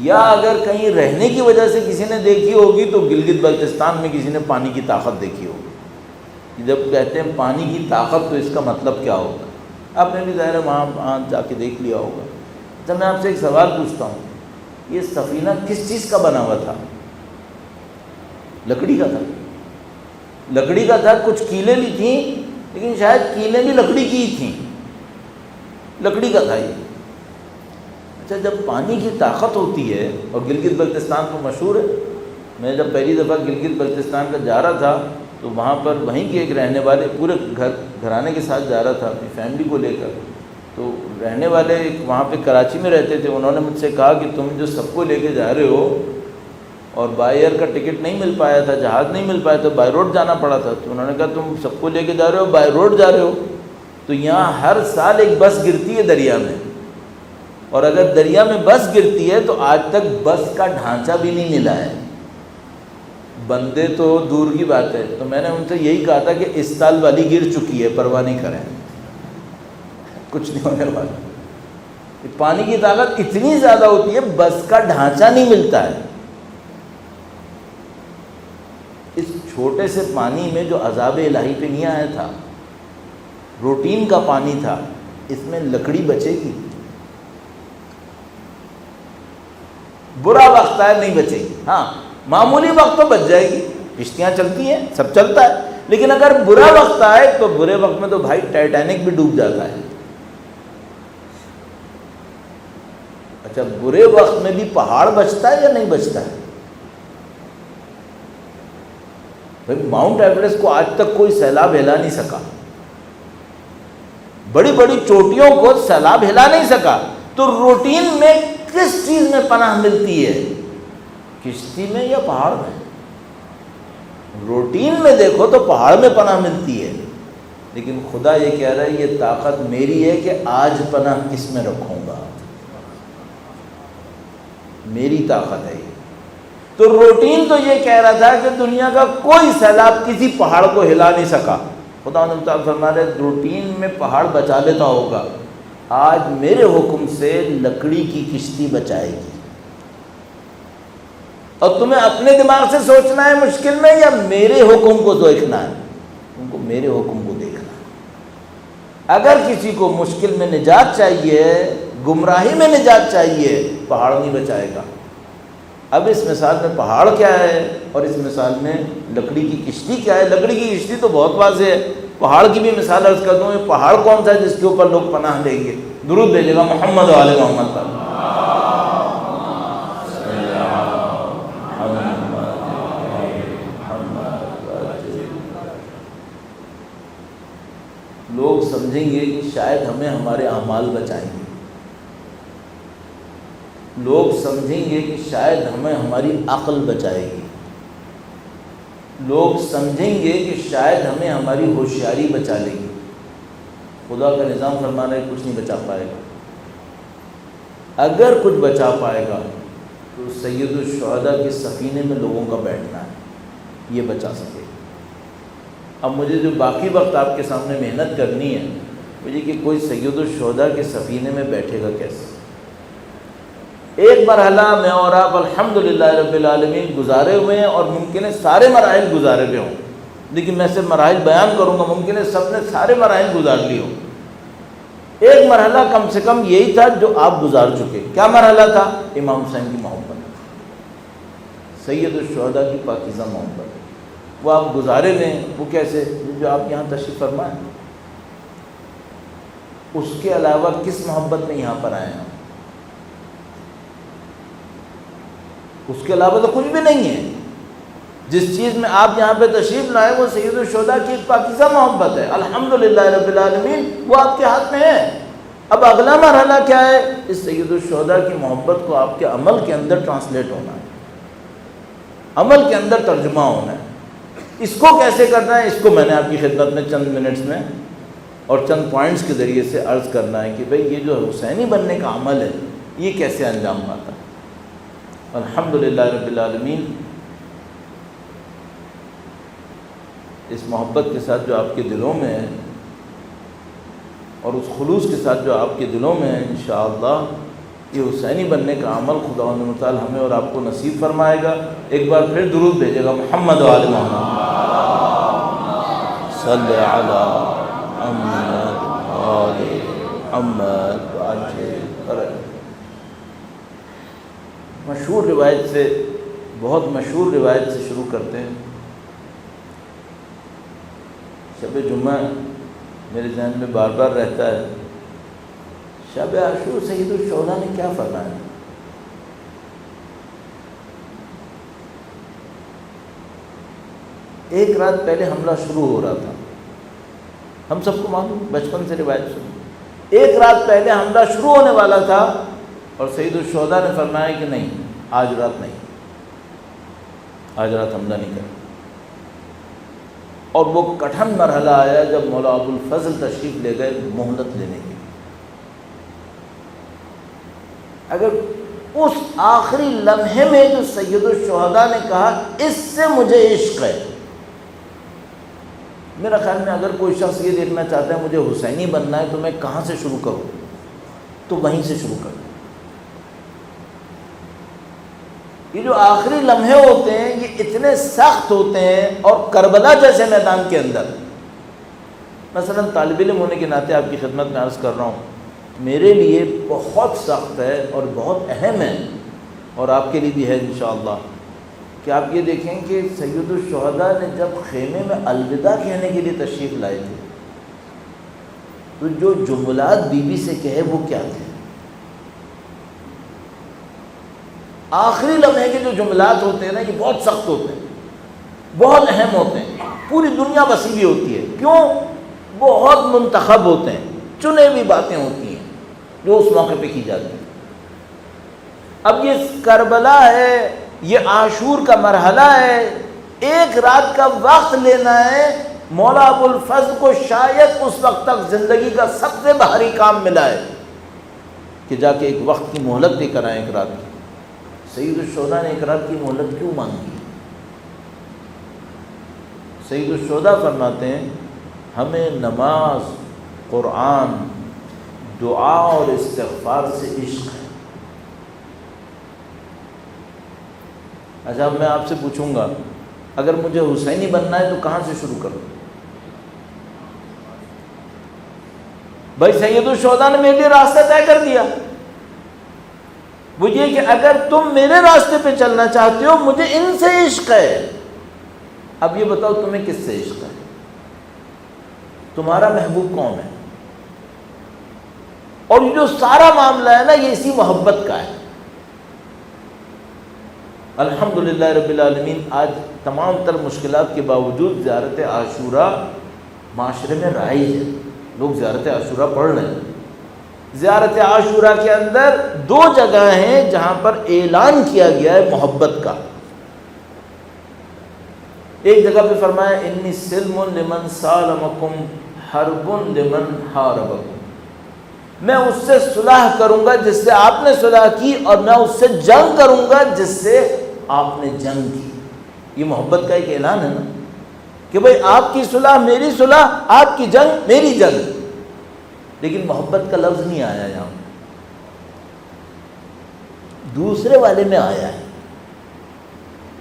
S1: یا اگر کہیں رہنے کی وجہ سے کسی نے دیکھی ہوگی تو گلگت بلتستان میں کسی نے پانی کی طاقت دیکھی ہوگی۔ جب کہتے ہیں پانی کی طاقت تو اس کا مطلب کیا ہوتا ہے؟ آپ نے بھی ظاہر ہے وہاں جا کے دیکھ لیا ہوگا۔ جب میں آپ سے ایک سوال پوچھتا ہوں، یہ سفینہ کس چیز کا بنا ہوا تھا؟ لکڑی کا تھا، لکڑی کا تھا، کچھ کیلیں بھی تھیں لیکن شاید کیلیں بھی لکڑی کی ہی تھیں، لکڑی کا تھا یہ۔ اچھا جب پانی کی طاقت ہوتی ہے، اور گلگت بلتستان تو مشہور ہے، میں جب پہلی دفعہ گلگت بلتستان کا جا رہا تھا تو وہاں پر وہیں کے ایک رہنے والے، پورے گھرانے کے ساتھ جا رہا تھا اپنی فیملی کو لے کر، تو رہنے والے ایک وہاں پہ کراچی میں رہتے تھے، انہوں نے مجھ سے کہا کہ تم جو سب کو لے کے جا رہے ہو اور بائی ایئر کا ٹکٹ نہیں مل پایا تھا، جہاز نہیں مل پایا تھا، بائی روڈ جانا پڑا تھا، تو انہوں نے کہا تم سب کو لے کے جا رہے ہو، بائی روڈ جا رہے ہو، تو یہاں ہر سال ایک بس گرتی ہے دریا میں، اور اگر دریا میں بس گرتی ہے تو آج تک بس کا ڈھانچہ بھی نہیں ملا ہے، بندے تو دور کی بات ہے۔ تو میں نے ان سے یہی کہا تھا کہ اس سال والی گر چکی ہے، پرواہ نہیں کریں، کچھ نہیں ہونے والا۔ پانی کی طاقت اتنی زیادہ ہوتی ہے، بس کا ڈھانچہ نہیں ملتا ہے۔ اس چھوٹے سے پانی میں جو عذاب الہی پہ نہیں آیا تھا، روٹین کا پانی تھا، اس میں لکڑی بچے گی؟ برا وقت آئے نہیں بچے گی، ہاں معمولی وقت تو بچ جائے گی، کشتیاں چلتی ہیں، سب چلتا ہے، لیکن اگر برا وقت آئے تو برے وقت میں تو بھائی ٹائٹینک بھی ڈوب جاتا ہے۔ اچھا برے وقت میں بھی پہاڑ بچتا ہے یا نہیں بچتا ہے؟ بھائی ماؤنٹ ایوریسٹ کو آج تک کوئی سیلاب ہلا نہیں سکا، بڑی بڑی چوٹیوں کو سیلاب ہلا نہیں سکا، تو روٹین میں کس چیز میں پناہ ملتی ہے؟ کشتی میں یا پہاڑ میں؟ روٹین میں دیکھو تو پہاڑ میں پناہ ملتی ہے، لیکن خدا یہ کہہ رہا ہے یہ طاقت میری ہے کہ آج پناہ کس میں رکھوں گا، میری طاقت ہے یہ۔ تو روٹین تو یہ کہہ رہا تھا کہ دنیا کا کوئی سیلاب کسی پہاڑ کو ہلا نہیں سکا، خدا نے تعالیٰ فرما رہے روٹین میں پہاڑ بچا لیتا ہوگا، آج میرے حکم سے لکڑی کی کشتی بچائے گی۔ اور تمہیں اپنے دماغ سے سوچنا ہے مشکل میں، یا میرے حکم کو دیکھنا ہے؟ تم کو میرے حکم کو دیکھنا ہے۔ اگر کسی کو مشکل میں نجات چاہیے، گمراہی میں نجات چاہیے، پہاڑ نہیں بچائے گا۔ اب اس مثال میں پہاڑ کیا ہے اور اس مثال میں لکڑی کی کشتی کیا ہے؟ لکڑی کی کشتی تو بہت واضح ہے، پہاڑ کی بھی مثال عرض کر دوں، یہ پہاڑ کون سا ہے جس کے اوپر لوگ پناہ لیں گے؟ درود بھیجے گا محمد وآل محمد پر۔ لوگ سمجھیں گے کہ شاید ہمیں ہمارے اعمال بچائیں گے، لوگ سمجھیں گے کہ شاید ہمیں ہماری عقل بچائے گی، لوگ سمجھیں گے کہ شاید ہمیں ہماری ہوشیاری بچا لے گی۔ خدا کا نظام فرمانا ہے کچھ نہیں بچا پائے گا۔ اگر کچھ بچا پائے گا تو سید الشہداء کے سفینے میں لوگوں کا بیٹھنا ہے، یہ بچا سکے۔ اب مجھے جو باقی وقت آپ کے سامنے محنت کرنی ہے وہ یہ کہ کوئی سید الشہداء کے سفینے میں بیٹھے گا کیسے؟ ایک مرحلہ میں اور آپ الحمدللہ رب العالمین گزارے ہوئے ہیں، اور ممکن ہے سارے مراحل گزارے ہوئے ہوں، لیکن میں سے مراحل بیان کروں گا، ممکن ہے سب نے سارے مراحل گزار لی ہوں۔ ایک مرحلہ کم سے کم یہی تھا جو آپ گزار چکے۔ کیا مرحلہ تھا؟ امام حسین کی محبت، سید الشہداء کی پاکیزہ محبت۔ وہ آپ گزارے لیں، وہ کیسے؟ جو آپ یہاں تشریف فرمائیں، اس کے علاوہ کس محبت میں یہاں پر آئے ہیں؟ اس کے علاوہ تو کچھ بھی نہیں ہے۔ جس چیز میں آپ یہاں پہ تشریف لائے وہ سید الشہداء کی ایک پاکیزہ محبت ہے، الحمدللہ رب العالمین، وہ آپ کے ہاتھ میں ہے۔ اب اگلا مرحلہ کیا ہے؟ اس سید الشہداء کی محبت کو آپ کے عمل کے اندر ٹرانسلیٹ ہونا ہے، عمل کے اندر ترجمہ ہونا ہے۔ اس کو کیسے کرنا ہے؟ اس کو میں نے آپ کی خدمت میں چند منٹس میں اور چند پوائنٹس کے ذریعے سے عرض کرنا ہے کہ بھئی یہ جو حسینی بننے کا عمل ہے یہ کیسے انجام پاتا ہے۔ الحمدللہ رب العالمین، اس محبت کے ساتھ جو آپ کے دلوں میں ہے اور اس خلوص کے ساتھ جو آپ کے دلوں میں ہے، انشاءاللہ یہ حسینی بننے کا عمل خداوند متعال ہمیں اور آپ کو نصیب فرمائے گا۔ ایک بار پھر درود بھیجے گا، محمد و آل محمد صلی علی محمد و آل محمد وعجل فرج۔ مشہور روایت سے، بہت مشہور روایت سے شروع کرتے ہیں۔ شب جمعہ میرے ذہن میں بار بار رہتا ہے، شب عاشور سید الشہداء نے کیا فرمایا؟ ایک رات پہلے حملہ شروع ہو رہا تھا، ہم سب کو معلوم، بچپن سے روایت سنی، ایک رات پہلے حملہ شروع ہونے والا تھا اور سید الشہداء نے فرمایا کہ نہیں، آج رات نہیں، آج رات حملہ نہیں کریں۔ اور وہ کٹھن مرحلہ آیا جب مولا ابو الفضل تشریف لے گئے مہلت لینے کے۔ اگر اس آخری لمحے میں جو سید الشہداء نے کہا اس سے مجھے عشق ہے، میرا خیال میں اگر کوئی شخص یہ دیکھنا چاہتا ہے مجھے حسینی بننا ہے تو میں کہاں سے شروع کروں، تو وہیں سے شروع کروں۔ یہ جو آخری لمحے ہوتے ہیں یہ اتنے سخت ہوتے ہیں، اور کربلا جیسے میدان کے اندر، مثلا طالب علم ہونے کے ناطے آپ کی خدمت میں عرض کر رہا ہوں، میرے لیے بہت سخت ہے اور بہت اہم ہے، اور آپ کے لیے بھی ہے انشاءاللہ، کہ آپ یہ دیکھیں کہ سید الشہداء نے جب خیمے میں الوداع کہنے کے لیے تشریف لائے تھے تو جو جملات بی بی سے کہے وہ کیا تھے؟ آخری لمحے کے جو جملات ہوتے ہیں نا یہ بہت سخت ہوتے ہیں، بہت اہم ہوتے ہیں، پوری دنیا بسی ہوئی ہوتی ہے، کیوں؟ بہت منتخب ہوتے ہیں، چنے ہوئی باتیں ہوتی ہیں جو اس موقع پہ کی جاتی ہیں۔ اب یہ کربلا ہے، یہ عاشور کا مرحلہ ہے، ایک رات کا وقت لینا ہے۔ مولا ابو الفضل کو شاید اس وقت تک زندگی کا سب سے بھاری کام ملا ہے کہ جا کے ایک وقت کی مہلت دے کر آئیں، ایک رات کی۔ سید الشہداء نے ایک رات کی مہلت کیوں مانگی؟ سید الشہداء فرماتے ہیں ہمیں نماز، قرآن، دعا اور استغفار سے عشق ہے۔ اچھا میں آپ سے پوچھوں گا اگر مجھے حسینی بننا ہے تو کہاں سے شروع کروں؟ بھائی سید الشہداء نے میرے لیے راستہ طے کر دیا، وہ یہ کہ اگر تم میرے راستے پہ چلنا چاہتے ہو مجھے ان سے عشق ہے۔ اب یہ بتاؤ تمہیں کس سے عشق ہے؟ تمہارا محبوب کون ہے؟ اور یہ جو سارا معاملہ ہے نا یہ اسی محبت کا ہے۔ الحمدللہ رب العالمین، آج تمام تر مشکلات کے باوجود زیارت عاشوراء معاشرے میں رائج ہے، لوگ زیارت عاشوراء پڑھ رہے ہیں۔ زیارت عاشوراء کے اندر دو جگہ ہیں جہاں پر اعلان کیا گیا ہے محبت کا۔ ایک جگہ پہ فرمایا انی سلم لمن سالمکم حرب لمن حاربکم، میں اس سے صلح کروں گا جس سے آپ نے صلح کی، اور میں اس سے جنگ کروں گا جس سے آپ نے جنگ کی۔ یہ محبت کا ایک اعلان ہے نا کہ بھئی آپ کی صلح میری صلح، آپ کی جنگ میری جنگ، لیکن محبت کا لفظ نہیں آیا یہاں، دوسرے والے میں آیا ہے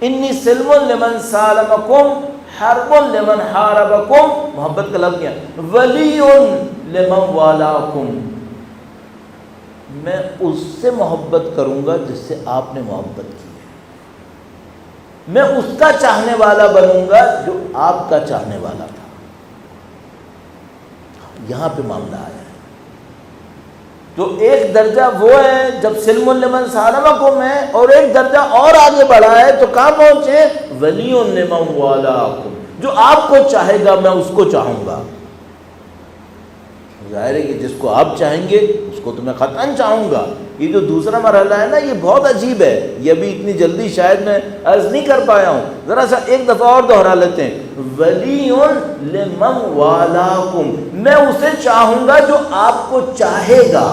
S1: انی سلم لمن سالمکم حرب لمن حاربکم، محبت کا لفظ کیا؟ ولی لمن والاکم، میں اس سے محبت کروں گا جس سے آپ نے محبت کی ہے۔ میں اس کا چاہنے والا بنوں گا جو آپ کا چاہنے والا تھا۔ یہاں پہ معاملہ آیا ہے۔ تو ایک درجہ وہ ہے جب سلم لمن سالمکم ہے، اور ایک درجہ اور آگے بڑھا ہے تو کہاں پہنچے؟ ولی لمن والاکم، جو آپ کو چاہے گا میں اس کو چاہوں گا۔ ظاہر ہے کہ جس کو آپ چاہیں گے اس کو تو میں قطعاً چاہوں گا۔ یہ جو دوسرا مرحلہ ہے نا، یہ بہت عجیب ہے، یہ ابھی اتنی جلدی شاید میں عرض نہیں کر پایا ہوں، ذرا سا ایک دفعہ اور دوہرا لیتے ہیں۔ ولی لمن والاکم، میں اسے چاہوں گا جو آپ کو چاہے گا۔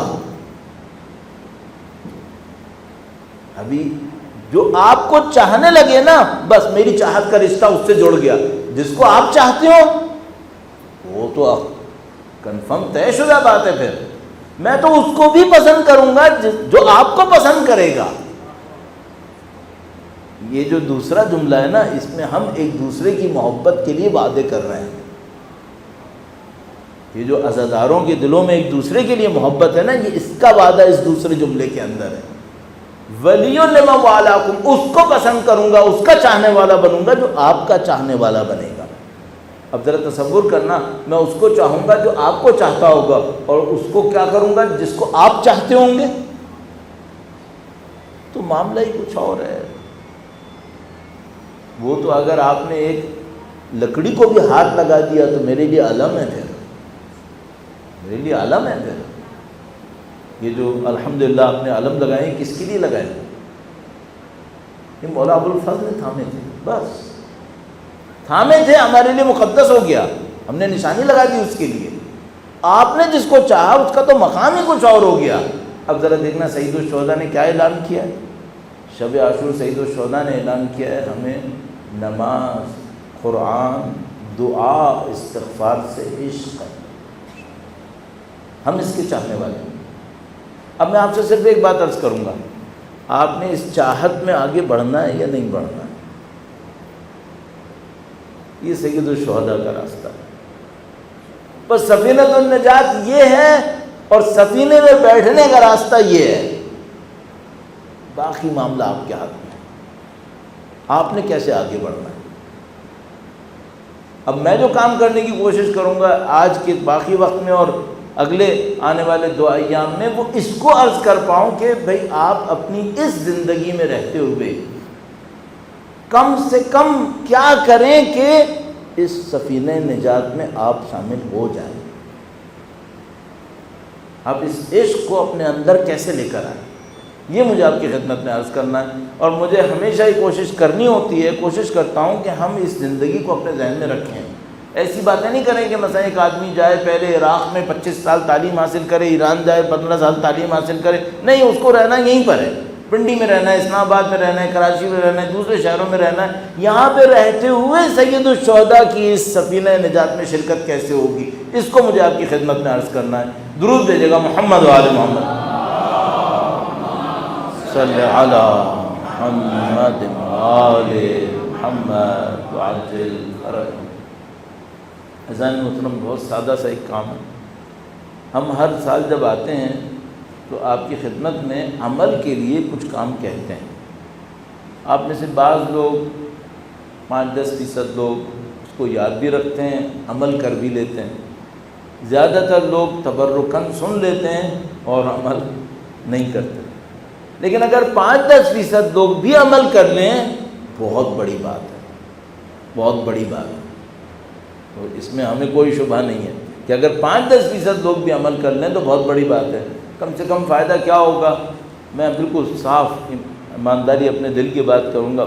S1: ابھی جو آپ کو چاہنے لگے نا، بس میری چاہت کا رشتہ اس سے جڑ گیا۔ جس کو آپ چاہتے ہو وہ تو کنفرم طے شدہ بات ہے، پھر میں تو اس کو بھی پسند کروں گا جو آپ کو پسند کرے گا۔ یہ جو دوسرا جملہ ہے نا، اس میں ہم ایک دوسرے کی محبت کے لیے وعدے کر رہے ہیں۔ یہ جو عزاداروں کے دلوں میں ایک دوسرے کے لیے محبت ہے نا، یہ اس کا وعدہ اس دوسرے جملے کے اندر ہے۔ ولی لمن والاکم، اس کو پسند کروں گا، اس کا چاہنے والا بنوں گا جو آپ کا چاہنے والا بنے گا۔ اب ذرا تصور کرنا، میں اس کو چاہوں گا جو آپ کو چاہتا ہوگا، اور اس کو کیا کروں گا جس کو آپ چاہتے ہوں گے، تو معاملہ ہی کچھ اور ہے۔ وہ تو اگر آپ نے ایک لکڑی کو بھی ہاتھ لگا دیا تو میرے لیے علم ہے، پھر میرے لیے علم ہے۔ پھر یہ جو الحمدللہ آپ نے علم لگائے، کس کے لیے لگائے؟ یہ مولا ابوالفضل نے تھامے تھے، بس تھامے تھے، ہمارے لیے مقدس ہو گیا، ہم نے نشانی لگا دی اس کے لیے۔ آپ نے جس کو چاہا اس کا تو مقام ہی کچھ اور ہو گیا۔ اب ذرا دیکھنا سید الشہداء نے کیا اعلان کیا ہے۔ شب عاشور سید الشہداء نے اعلان کیا ہے، ہمیں نماز، قرآن، دعا، استغفار سے عشق ہے، ہم اس کے چاہنے والے ہیں۔ اب میں آپ سے صرف ایک بات عرض کروں گا، آپ نے اس چاہت میں آگے بڑھنا ہے یا نہیں بڑھنا ہے؟ یہ سید الشہداء کا راستہ ہے۔ بس سفینۃ النجات یہ ہے، اور سفینے میں بیٹھنے کا راستہ یہ ہے، باقی معاملہ آپ کے ہاتھ میں ہے، آپ نے کیسے آگے بڑھنا ہے۔ اب میں جو کام کرنے کی کوشش کروں گا آج کے باقی وقت میں اور اگلے آنے والے 2 ایام میں، وہ اس کو عرض کر پاؤں کہ بھئی آپ اپنی اس زندگی میں رہتے ہوئے کم سے کم کیا کریں کہ اس سفینہ نجات میں آپ شامل ہو جائیں، آپ اس عشق کو اپنے اندر کیسے لے کر آئیں، یہ مجھے آپ کی خدمت میں عرض کرنا ہے۔ اور مجھے ہمیشہ یہ کوشش کرنی ہوتی ہے، کوشش کرتا ہوں کہ ہم اس زندگی کو اپنے ذہن میں رکھیں، ایسی باتیں نہیں کریں کہ مثلا ایک آدمی جائے پہلے عراق میں 25 سال تعلیم حاصل کرے، ایران جائے 15 سال تعلیم حاصل کرے، نہیں، اس کو رہنا یہیں پر ہے، پنڈی میں رہنا ہے، اسلام آباد میں رہنا ہے، کراچی میں رہنا ہے، دوسرے شہروں میں رہنا ہے۔ یہاں پہ رہتے ہوئے سید الشہداء کی اس سفینہ نجات میں شرکت کیسے ہوگی، اس کو مجھے آپ کی خدمت میں عرض کرنا ہے۔ درود بھیجے گا محمد و آل محمد، صلی علی محمد و آل محمد وعجل فرجہ۔ عزیزان محترم، بہت سادہ سا ایک کام ہے۔ ہم ہر سال جب آتے ہیں تو آپ کی خدمت میں عمل کے لیے کچھ کام کہتے ہیں۔ آپ میں سے بعض لوگ 5-10% لوگ اس کو یاد بھی رکھتے ہیں، عمل کر بھی لیتے ہیں، زیادہ تر لوگ تبرکاً سن لیتے ہیں اور عمل نہیں کرتے۔ لیکن اگر 5-10% لوگ بھی عمل کر لیں، بہت بڑی بات ہے، بہت بڑی بات ہے۔ تو اس میں ہمیں کوئی شبہ نہیں ہے کہ اگر 5-10% لوگ بھی عمل کر لیں تو بہت بڑی بات ہے۔ کم سے کم فائدہ کیا ہوگا؟ میں بالکل صاف ایمانداری اپنے دل کی بات کروں گا،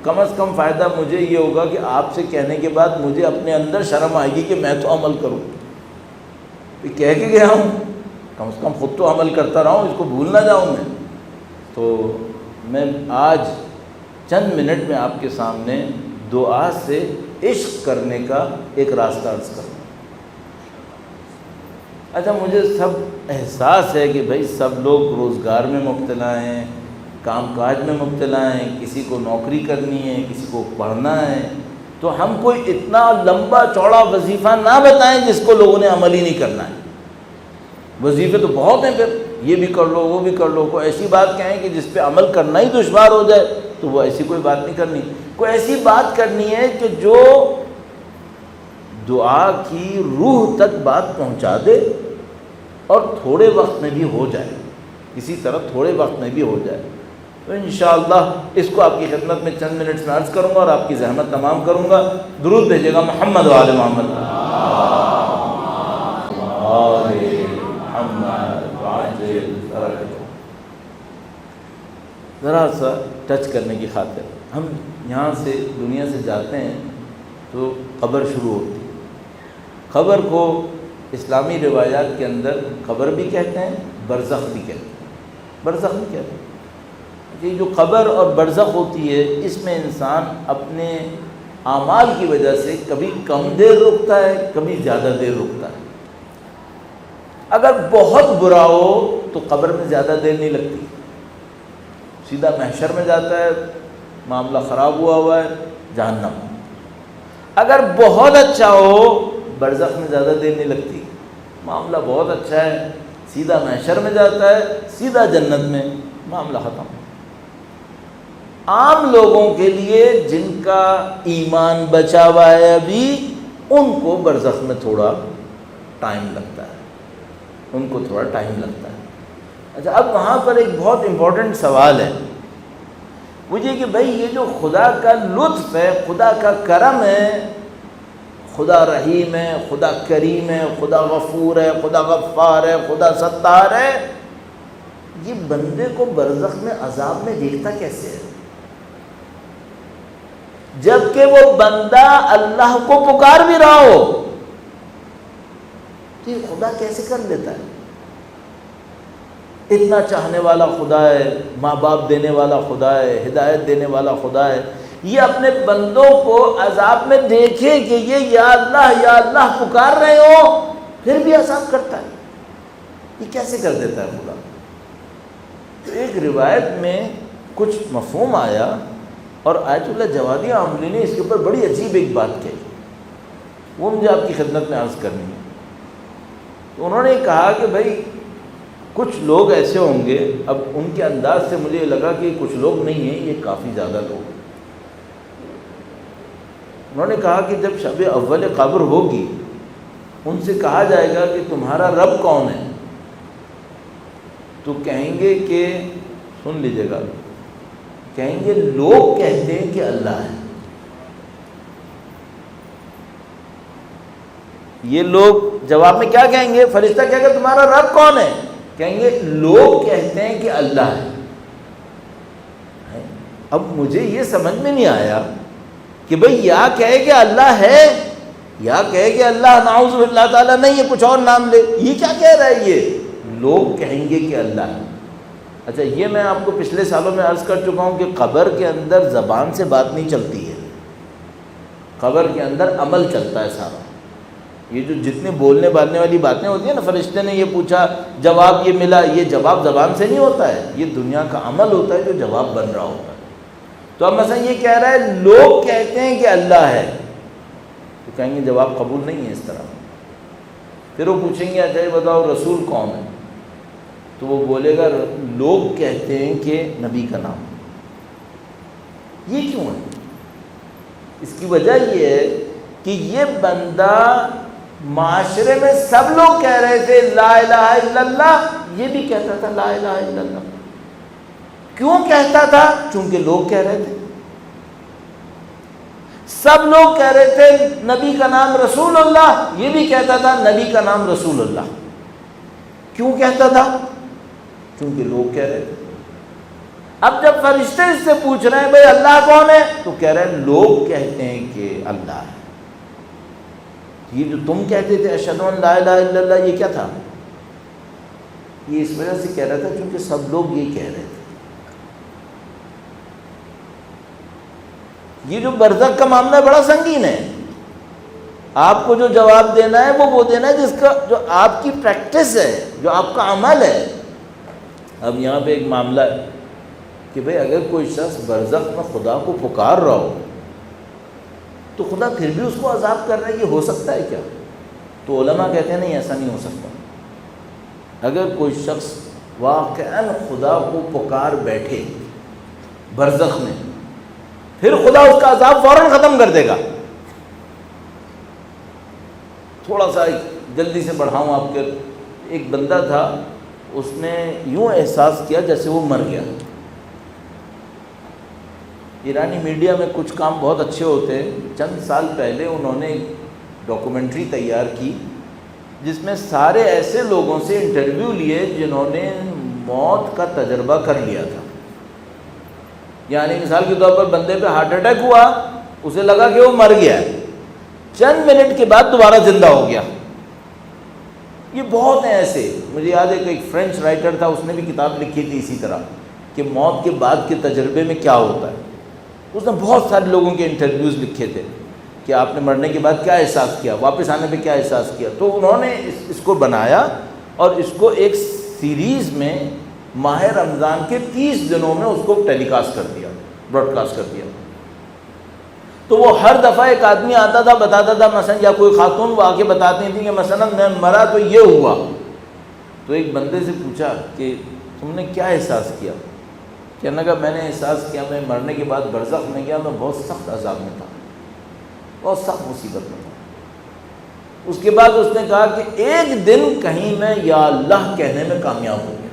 S1: کم از کم فائدہ مجھے یہ ہوگا کہ آپ سے کہنے کے بعد مجھے اپنے اندر شرم آئے گی کہ میں تو عمل کروں، کہہ کے گیا ہوں، کم از کم خود تو عمل کرتا رہا ہوں، اس کو بھول نہ جاؤں میں۔ تو میں آج چند منٹ میں آپ کے سامنے دعا سے عشق کرنے کا ایک راستہ عرض کروں۔ اچھا، مجھے سب احساس ہے کہ بھائی سب لوگ روزگار میں مبتلا ہیں، کام کاج میں مبتلا ہیں، کسی کو نوکری کرنی ہے، کسی کو پڑھنا ہے، تو ہم کوئی اتنا لمبا چوڑا وظیفہ نہ بتائیں جس کو لوگوں نے عمل ہی نہیں کرنا ہے۔ وظیفے تو بہت ہیں، پھر یہ بھی کر لو، وہ بھی کر لو، کوئی ایسی بات کہیں کہ جس پہ عمل کرنا ہی دشوار ہو جائے۔ تو وہ ایسی کوئی بات نہیں کرنی. کوئی ایسی بات کرنی ہے کہ جو دعا کی روح تک بات پہنچا دے اور تھوڑے وقت میں بھی ہو جائے، کسی طرح تھوڑے وقت میں بھی ہو جائے. تو انشاءاللہ اس کو آپ کی خدمت میں چند منٹس میں عرض کروں گا اور آپ کی زحمت تمام کروں گا. درود بھیجے گا محمد و آل محمد. ذرا سا ٹچ کرنے کی خاطر، ہم یہاں سے دنیا سے جاتے ہیں تو قبر شروع ہوتی ہے. قبر کو اسلامی روایات کے اندر قبر بھی کہتے ہیں، برزخ بھی کہتے ہیں. برزخ بھی کہتے ہیں. یہ جو قبر اور برزخ ہوتی ہے، اس میں انسان اپنے اعمال کی وجہ سے کبھی کم دیر رکتا ہے، کبھی زیادہ دیر رکتا ہے. اگر بہت برا ہو تو قبر میں زیادہ دیر نہیں لگتی، سیدھا محشر میں جاتا ہے، معاملہ خراب ہوا ہے، جہنم. اگر بہت اچھا ہو برزخ میں زیادہ دیر نہیں لگتی، معاملہ بہت اچھا ہے، سیدھا محشر میں جاتا ہے، سیدھا جنت میں، معاملہ ختم. عام لوگوں کے لیے جن کا ایمان بچا ہوا ہے ابھی، ان کو برزخ میں تھوڑا ٹائم لگتا ہے، ان کو تھوڑا ٹائم لگتا ہے. اچھا، اب وہاں پر ایک بہت امپورٹنٹ سوال ہے، وہ یہ کہ بھئی یہ جو خدا کا لطف ہے، خدا کا کرم ہے، خدا رحیم ہے، خدا کریم ہے، خدا غفور ہے، خدا غفار ہے، خدا ستار ہے، یہ بندے کو برزخ میں عذاب میں دیکھتا کیسے ہے؟ جبکہ وہ بندہ اللہ کو پکار بھی رہا ہو، تو یہ خدا کیسے کر لیتا ہے؟ اتنا چاہنے والا خدا ہے، ماں باپ دینے والا خدا ہے، ہدایت دینے والا خدا ہے، یہ اپنے بندوں کو عذاب میں دیکھے کہ یہ یا اللہ پکار رہے ہو، پھر بھی عذاب کرتا ہے. یہ کیسے کر دیتا ہے خدا؟ تو ایک روایت میں کچھ مفہوم آیا اور آیت اللہ جوادی عاملی نے اس کے اوپر بڑی عجیب ایک بات کہی، وہ مجھے آپ کی خدمت میں عرض کرنی ہے. تو انہوں نے کہا کہ بھائی کچھ لوگ ایسے ہوں گے، اب ان کے انداز سے مجھے لگا کہ کچھ لوگ نہیں ہیں، یہ کافی زیادہ لوگ ہیں. انہوں نے کہا کہ جب شب اول قبر ہوگی، ان سے کہا جائے گا کہ تمہارا رب کون ہے؟ تو کہیں گے کہ، سن لیجیے گا، کہیں گے لوگ کہتے ہیں کہ اللہ ہے. یہ لوگ جواب میں کیا کہیں گے؟ فرشتہ کہے گا تمہارا رب کون ہے؟ کہیں گے لوگ کہتے ہیں کہ اللہ ہے. اب مجھے یہ سمجھ میں نہیں آیا کہ بھئی یا کہے کہ اللہ ہے، یا کہے کہ اللہ نعوذ باللہ تعالیٰ نہیں ہے، کچھ اور نام لے. یہ کیا کہہ رہا ہے؟ یہ لوگ کہیں گے کہ اللہ ہے. اچھا، یہ میں آپ کو پچھلے سالوں میں عرض کر چکا ہوں کہ قبر کے اندر زبان سے بات نہیں چلتی ہے، قبر کے اندر عمل چلتا ہے سارا. یہ جو جتنے بولنے بالنے والی باتیں ہوتی ہیں نا، فرشتے نے یہ پوچھا جواب یہ ملا، یہ جواب زبان سے نہیں ہوتا ہے، یہ دنیا کا عمل ہوتا ہے جو جواب بن رہا ہوتا ہے. تو اب مثلا یہ کہہ رہا ہے لوگ کہتے ہیں کہ اللہ ہے، تو کہیں گے جواب قبول نہیں ہے اس طرح. پھر وہ پوچھیں گے اچھا یہ بتاؤ رسول کون ہے؟ تو وہ بولے گا لوگ کہتے ہیں کہ نبی کا نام. یہ کیوں ہے؟ اس کی وجہ یہ ہے کہ یہ بندہ معاشرے میں سب لوگ کہہ رہے تھے لا الہ الا اللہ، یہ بھی کہتا تھا لا الہ الا اللہ. کیوں کہتا تھا؟ چونکہ لوگ کہہ رہے تھے. سب لوگ کہہ رہے تھے نبی کا نام رسول اللہ، یہ بھی کہتا تھا نبی کا نام رسول اللہ. کیوں کہتا تھا؟ چونکہ لوگ کہہ رہے تھے. اب جب فرشتے اس سے پوچھ رہے ہیں بھئی اللہ کون ہے، تو کہہ رہے ہیں لوگ کہتے ہیں کہ اللہ ہے. یہ جو تم کہتے تھے اشہد ان لا الہ الا اللہ، یہ کیا تھا؟ یہ اس وجہ سے کہہ رہا تھا چونکہ سب لوگ یہ کہہ رہے تھے. یہ جو برزخ کا معاملہ بڑا سنگین ہے. آپ کو جو جواب دینا ہے وہ دینا ہے جس کا جو آپ کی پریکٹس ہے، جو آپ کا عمل ہے. اب یہاں پہ ایک معاملہ ہے کہ بھئی اگر کوئی شخص برزخ میں خدا کو پکار رہا ہو تو خدا پھر بھی اس کو عذاب کر رہا ہے، یہ ہو سکتا ہے کیا؟ تو علماء کہتے ہیں نہیں، ایسا نہیں ہو سکتا. اگر کوئی شخص واقعاً خدا کو پکار بیٹھے برزخ میں پھر خدا اس کا عذاب فوراً ختم کر دے گا. تھوڑا سا جلدی سے بڑھاؤں آپ کے. ایک بندہ تھا, اس نے یوں احساس کیا جیسے وہ مر گیا. ایرانی میڈیا میں کچھ کام بہت اچھے ہوتے ہیں. چند سال پہلے انہوں نے ایک ڈاکومنٹری تیار کی جس میں سارے ایسے لوگوں سے انٹرویو لیے جنہوں نے موت کا تجربہ کر لیا تھا. یعنی مثال کے طور پر بندے پہ ہارٹ اٹیک ہوا, اسے لگا کہ وہ مر گیا ہے, چند منٹ کے بعد دوبارہ زندہ ہو گیا. یہ بہت ہیں ایسے. مجھے یاد ہے کہ ایک فرینچ رائٹر تھا, اس نے بھی کتاب لکھی تھی اسی طرح کہ موت کے بعد کے تجربے میں کیا ہوتا ہے. اس نے بہت سارے لوگوں کے انٹرویوز لکھے تھے کہ آپ نے مرنے کے بعد کیا احساس کیا, واپس آنے پہ کیا احساس کیا. تو انہوں نے اس کو بنایا اور اس کو ایک سیریز میں ماہ رمضان کے 30 دنوں میں اس کو ٹیلی کاسٹ کر دیا, براڈ کاسٹ کر دیا. تو وہ ہر دفعہ ایک آدمی آتا تھا, بتاتا تھا مثلا, یا کوئی خاتون وہ آ کے بتاتی تھیں کہ مثلا میں مرا تو یہ ہوا. تو ایک بندے سے پوچھا کہ تم نے کیا احساس کیا؟ کہنے لگا میں نے احساس کیا میں مرنے کے بعد برزخ میں گیا, میں بہت سخت عذاب میں تھا, بہت سخت مصیبت میں تھا. اس کے بعد اس نے کہا کہ ایک دن کہیں میں یا اللہ کہنے میں کامیاب ہو گیا.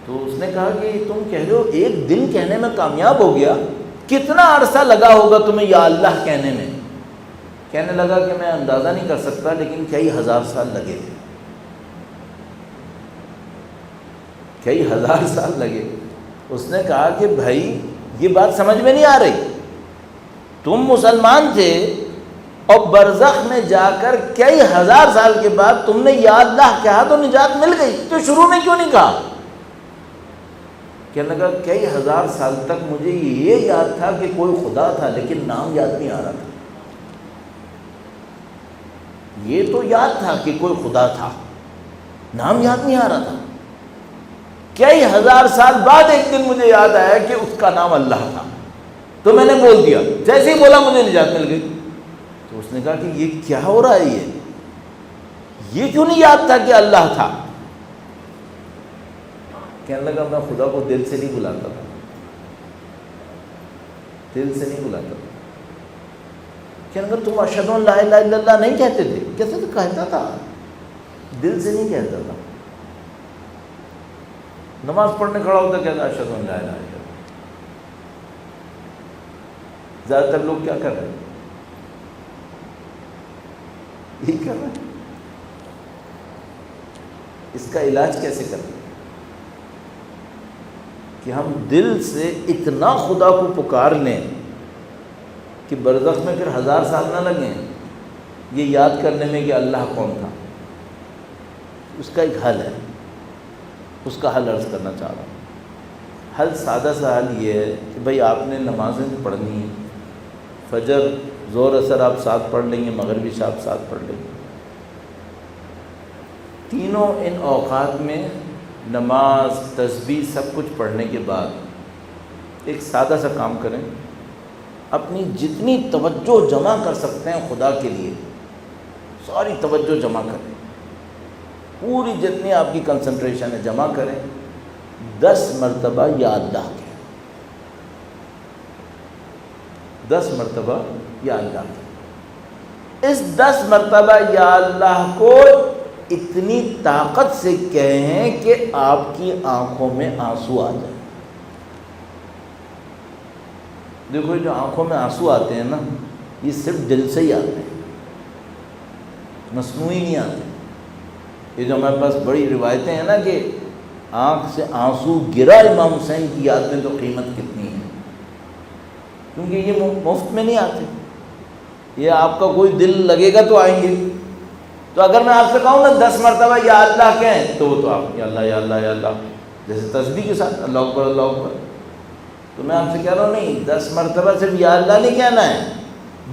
S1: تو اس نے کہا کہ تم کہہ رہے ہو ایک دن کہنے میں کامیاب ہو گیا, کتنا عرصہ لگا ہوگا تمہیں یا اللہ کہنے میں؟ کہنے لگا کہ میں اندازہ نہیں کر سکتا, لیکن کئی ہزار سال لگے تھے, کئی ہزار سال لگے. اس نے کہا کہ بھائی یہ بات سمجھ میں نہیں آ رہی, تم مسلمان تھے اور برزخ میں جا کر کئی ہزار سال کے بعد تم نے یا اللہ کہا تو نجات مل گئی, تو شروع میں کیوں نہیں کہا؟ کہنے لگا کئی ہزار سال تک مجھے یہ یاد تھا کہ کوئی خدا تھا, لیکن نام یاد نہیں آ رہا تھا. یہ تو یاد تھا کہ کوئی خدا تھا, نام یاد نہیں آ رہا تھا. کئی ہزار سال بعد ایک دن مجھے یاد آیا کہ اس کا نام اللہ تھا, تو میں نے بول دیا, جیسے ہی بولا مجھے نجات مل گئی. تو اس نے کہا کہ یہ کیا ہو رہا ہے, یہ کیوں نہیں یاد تھا کہ اللہ تھا؟ کہنے لگا میں خدا کو دل سے نہیں بلاتا تھا, دل سے نہیں بلاتا تھا. کہنے لگا تم اشہد ان لا الہ الا اللہ نہیں کہتے تھے؟ کہتے تو کہتا تھا, دل سے نہیں کہتا تھا. نماز پڑھنے کھڑا ہوتا کہتا اشہد ان لا الہ الا اللہ. زیادہ تر لوگ کیا کر رہے ہیں, یہی کر رہے ہیں. اس کا علاج کیسے کریں کہ ہم دل سے اتنا خدا کو پکار لیں کہ برزخ میں پھر ہزار سال نہ لگیں یہ یاد کرنے میں کہ اللہ کون تھا. اس کا ایک حل ہے, اس کا حل عرض کرنا چاہ رہا ہوں. حل سادہ سا حل یہ ہے کہ بھائی آپ نے نمازیں پڑھنی ہیں, فجر ظہر اثر آپ ساتھ پڑھ لیں گے, مغربی آپ ساتھ پڑھ لیں گے. تینوں ان اوقات میں نماز, تسبیح سب کچھ پڑھنے کے بعد ایک سادہ سا کام کریں, اپنی جتنی توجہ جمع کر سکتے ہیں خدا کے لیے ساری توجہ جمع کریں, پوری جتنی آپ کی کنسنٹریشن ہے جمع کریں. 10 مرتبہ یا اللہ کہیں, 10 مرتبہ یا اللہ کہیں. اس 10 مرتبہ یا اللہ کو اتنی طاقت سے کہیں کہ آپ کی آنکھوں میں آنسو آ جائے. دیکھو جو آنکھوں میں آنسو آتے ہیں نا, یہ صرف دل سے ہی آتے ہیں, مصنوعی نہیں آتے. یہ جو ہمارے پاس بڑی روایتیں ہیں نا کہ آنکھ سے آنسو گرا امام حسین کی یاد میں, تو قیمت کتنی ہے, کیونکہ یہ مفت میں نہیں آتے. یہ آپ کا کوئی دل لگے گا تو آئیں گے. تو اگر میں آپ سے کہوں نا 10 مرتبہ یا اللہ کہیں, تو وہ تو آپ یا اللہ یا اللہ یا اللہ, جیسے تسبیح کے ساتھ اللہ اکبر اللہ اکبر. تو میں آپ سے کہہ رہا ہوں نہیں, 10 مرتبہ صرف یا اللہ نہیں کہنا ہے,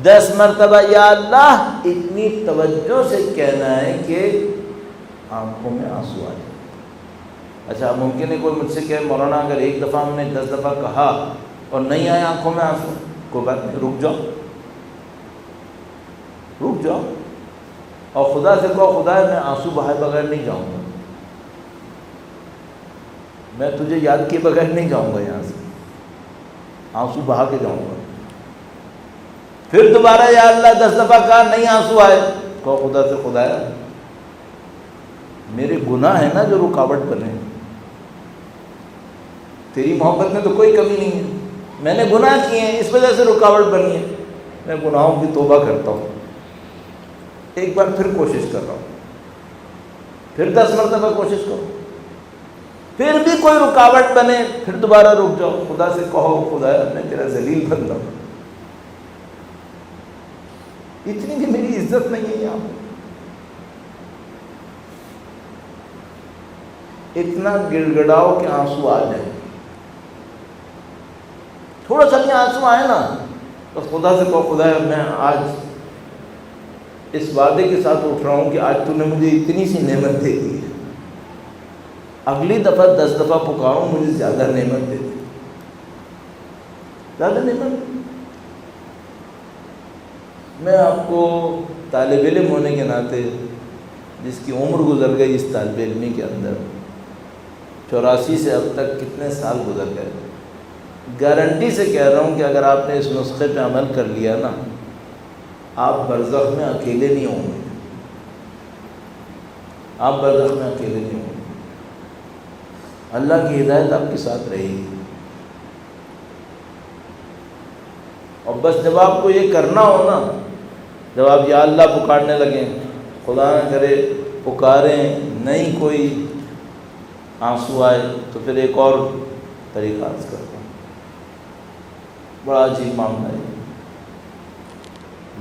S1: 10 مرتبہ یا اللہ اتنی توجہ سے کہنا ہے کہ آنکھوں میں آنسو آ جائے. اچھا ممکن ہے کوئی مجھ سے کہے مولانا اگر ایک دفعہ ہم نے 10 دفعہ کہا اور نہیں آئے آنکھوں میں آنسو, کوئی بات نہیں, رک جاؤ, رک جاؤ اور خدا سے کہو خدا ہے میں آنسو بہائے بغیر نہیں جاؤں گا, میں تجھے یاد کیے بغیر نہیں جاؤں گا یہاں سے. آنسو بہا کے جاؤں گا. پھر دوبارہ یا اللہ 10 دفعہ کہا نہیں آنسو آئے، کہو خدا سے خدایا میرے گناہ ہے نا جو رکاوٹ بنے، تیری محبت میں تو کوئی کمی نہیں ہے، میں نے گناہ کیے ہیں اس وجہ سے رکاوٹ بنی ہے، میں گناہوں کی توبہ کرتا ہوں، ایک بار پھر کوشش کر رہا ہوں، پھر 10 مرتبہ کوشش کرو، پھر بھی کوئی رکاوٹ بنے پھر دوبارہ رک جاؤ، خدا سے کہو خدایا میں تیرا ذلیل بندہ ہوں، اتنی بھی میری عزت نہیں ہے یہاں پہ، اتنا گڑ گڑاؤ کہ آنسو آ جائے، تھوڑا سا بھی آنسو آئے نا تو خدا سے کہو خدایا میں آج اس وعدے کے ساتھ اٹھ رہا ہوں کہ آج تو نے مجھے اتنی سی نعمت دے دی ہے، اگلی دفعہ 10 دفعہ پکاروں مجھے زیادہ نعمت دے دی، زیادہ نعمت. میں آپ کو طالب علم ہونے کے ناطے جس کی عمر گزر گئی اس طالب علمی کے اندر 84 سے اب تک کتنے سال گزر گئے، گارنٹی سے کہہ رہا ہوں کہ اگر آپ نے اس نسخے پہ عمل کر لیا نا آپ برزخ میں اکیلے نہیں ہوں گے، آپ برزخ میں اکیلے نہیں ہوں گے، اللہ کی ہدایت آپ کے ساتھ رہے گی. اور بس جب آپ کو یہ کرنا ہو نا، جب آپ یا اللہ پکارنے لگیں، خدا نہ کرے پکاریں نہیں کوئی آنسو آئے، تو پھر ایک اور طریقہ عرض کرتا ہوں، بڑا عجیب معاملہ ہے،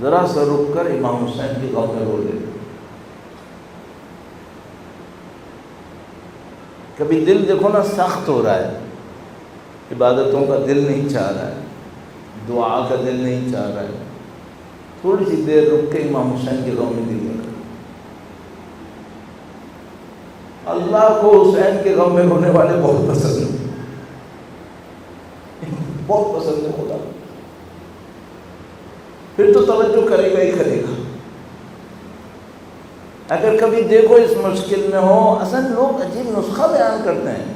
S1: ذرا سا رک کر امام حسین کی غم میں رو لے. کبھی دل دیکھو نا سخت ہو رہا ہے، عبادتوں کا دل نہیں چاہ رہا ہے، دعا کا دل نہیں چاہ رہا ہے، تھوڑی سی دیر رک کے امام حسین کے غم میں دل لگا. اللہ کو حسین کے غم میں رونے والے بہت پسند ہیں، بہت پسند ہے خدا، پھر تو توجہ کرے گا ہی کرے گا. اگر کبھی دیکھو اس مشکل میں ہو، اصل لوگ عجیب نسخہ بیان کرتے ہیں،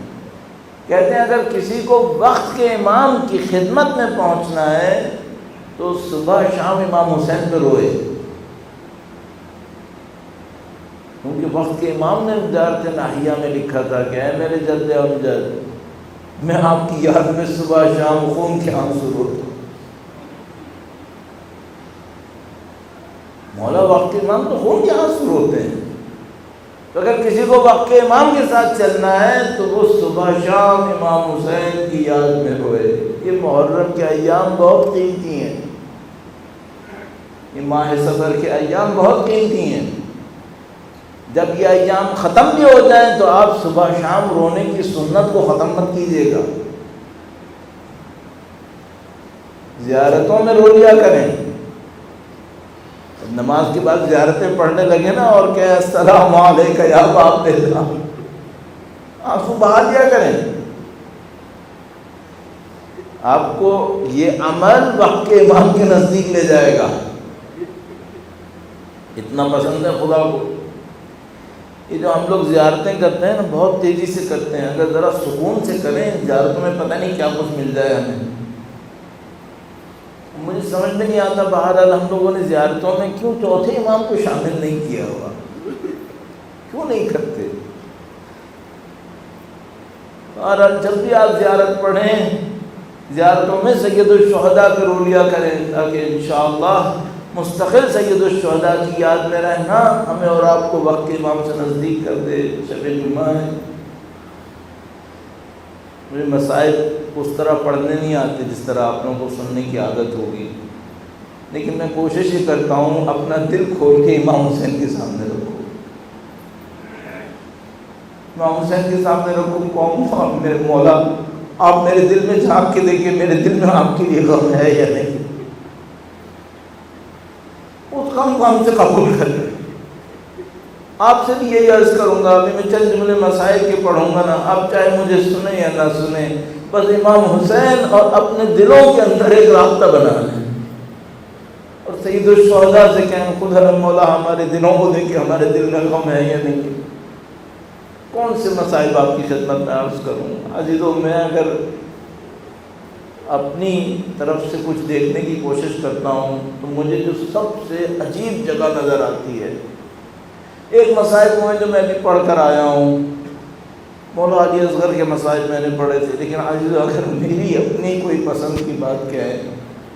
S1: کہتے ہیں اگر کسی کو وقت کے امام کی خدمت میں پہنچنا ہے تو صبح شام امام حسین پہ روئے، کیونکہ وقت کے امام نے وزارت ناحیہ میں لکھا تھا کہ اے میرے جد امجد میں آپ کی یاد میں صبح شام خون کے آنسو روتا ہوں. مولا وقت کے امام تو خون کے آنسو روتے ہیں، تو اگر کسی کو وقت کے امام کے ساتھ چلنا ہے تو وہ صبح شام امام حسین کی یاد میں روئے. یہ محرم کے ایام بہت قیمتی ہیں، یہ ماہ صفر کے ایام بہت قیمتی ہیں، جب یہ ایام ختم بھی ہو جائیں تو آپ صبح شام رونے کی سنت کو ختم مت کیجیے گا، زیارتوں میں رو لیا کریں، نماز کے بعد زیارتیں پڑھنے لگے نا اور کہ السلام علیکم یا باپ اسلام، آنسو بہا دیا کریں. آپ کو یہ عمل وقت کے امام کے نزدیک لے جائے گا، اتنا پسند ہے خدا کو. یہ جو ہم لوگ زیارتیں کرتے ہیں نا بہت تیزی سے کرتے ہیں، اگر ذرا سکون سے کریں زیارتوں میں پتہ نہیں کیا کچھ مل جائے ہمیں. مجھے سمجھ میں نہیں آتا بہرحال ہم لوگوں نے زیارتوں میں کیوں چوتھے امام کو شامل نہیں کیا ہوا، کیوں نہیں کرتے. بہرحال جب بھی آپ زیارت پڑھیں زیارتوں میں سید الشہداء پہ رو لیا کریں تاکہ انشاءاللہ مستقل سید الشہداء کی یاد میں رہنا ہمیں اور آپ کو وقت کے امام سے نزدیک کر دے. شب جمعہ ہے، مجھے مسائل اس طرح پڑھنے نہیں آتے جس طرح آپ لوگوں کو سننے کی عادت ہوگی، لیکن میں کوشش یہ کرتا ہوں اپنا دل کھول کے امام حسین کے سامنے رکھوں، امام حسین کے سامنے رکھوں. قوم میرے مولا آپ میرے دل میں جھانک کے دیکھیں میرے دل میں آپ کے لیے غم ہے یا نہیں، اس غم کو ہم سے قبول کر لیں. آپ سے بھی یہی عرض کروں گا، ابھی میں چند جملے مسائل کے پڑھوں گا نا، آپ چاہے مجھے سنیں یا نہ سنیں، بس امام حسین اور اپنے دلوں کے اندر ایک رابطہ بنا لیں اور سید الشہداء سے کہیں خدا مولا ہمارے دلوں کو دیکھیں ہمارے دل میں غم ہے یا نہیں. کون سے مسائل آپ کی خدمت میں عرض کروں عزیزوں. میں اگر اپنی طرف سے کچھ دیکھنے کی کوشش کرتا ہوں تو مجھے جو سب سے عجیب جگہ نظر آتی ہے، ایک مصائب میں جو میں بھی پڑھ کر آیا ہوں، مولا علی اصغر کے مصائب میں نے پڑھے تھے، لیکن آج اگر میری اپنی کوئی پسند کی بات کہے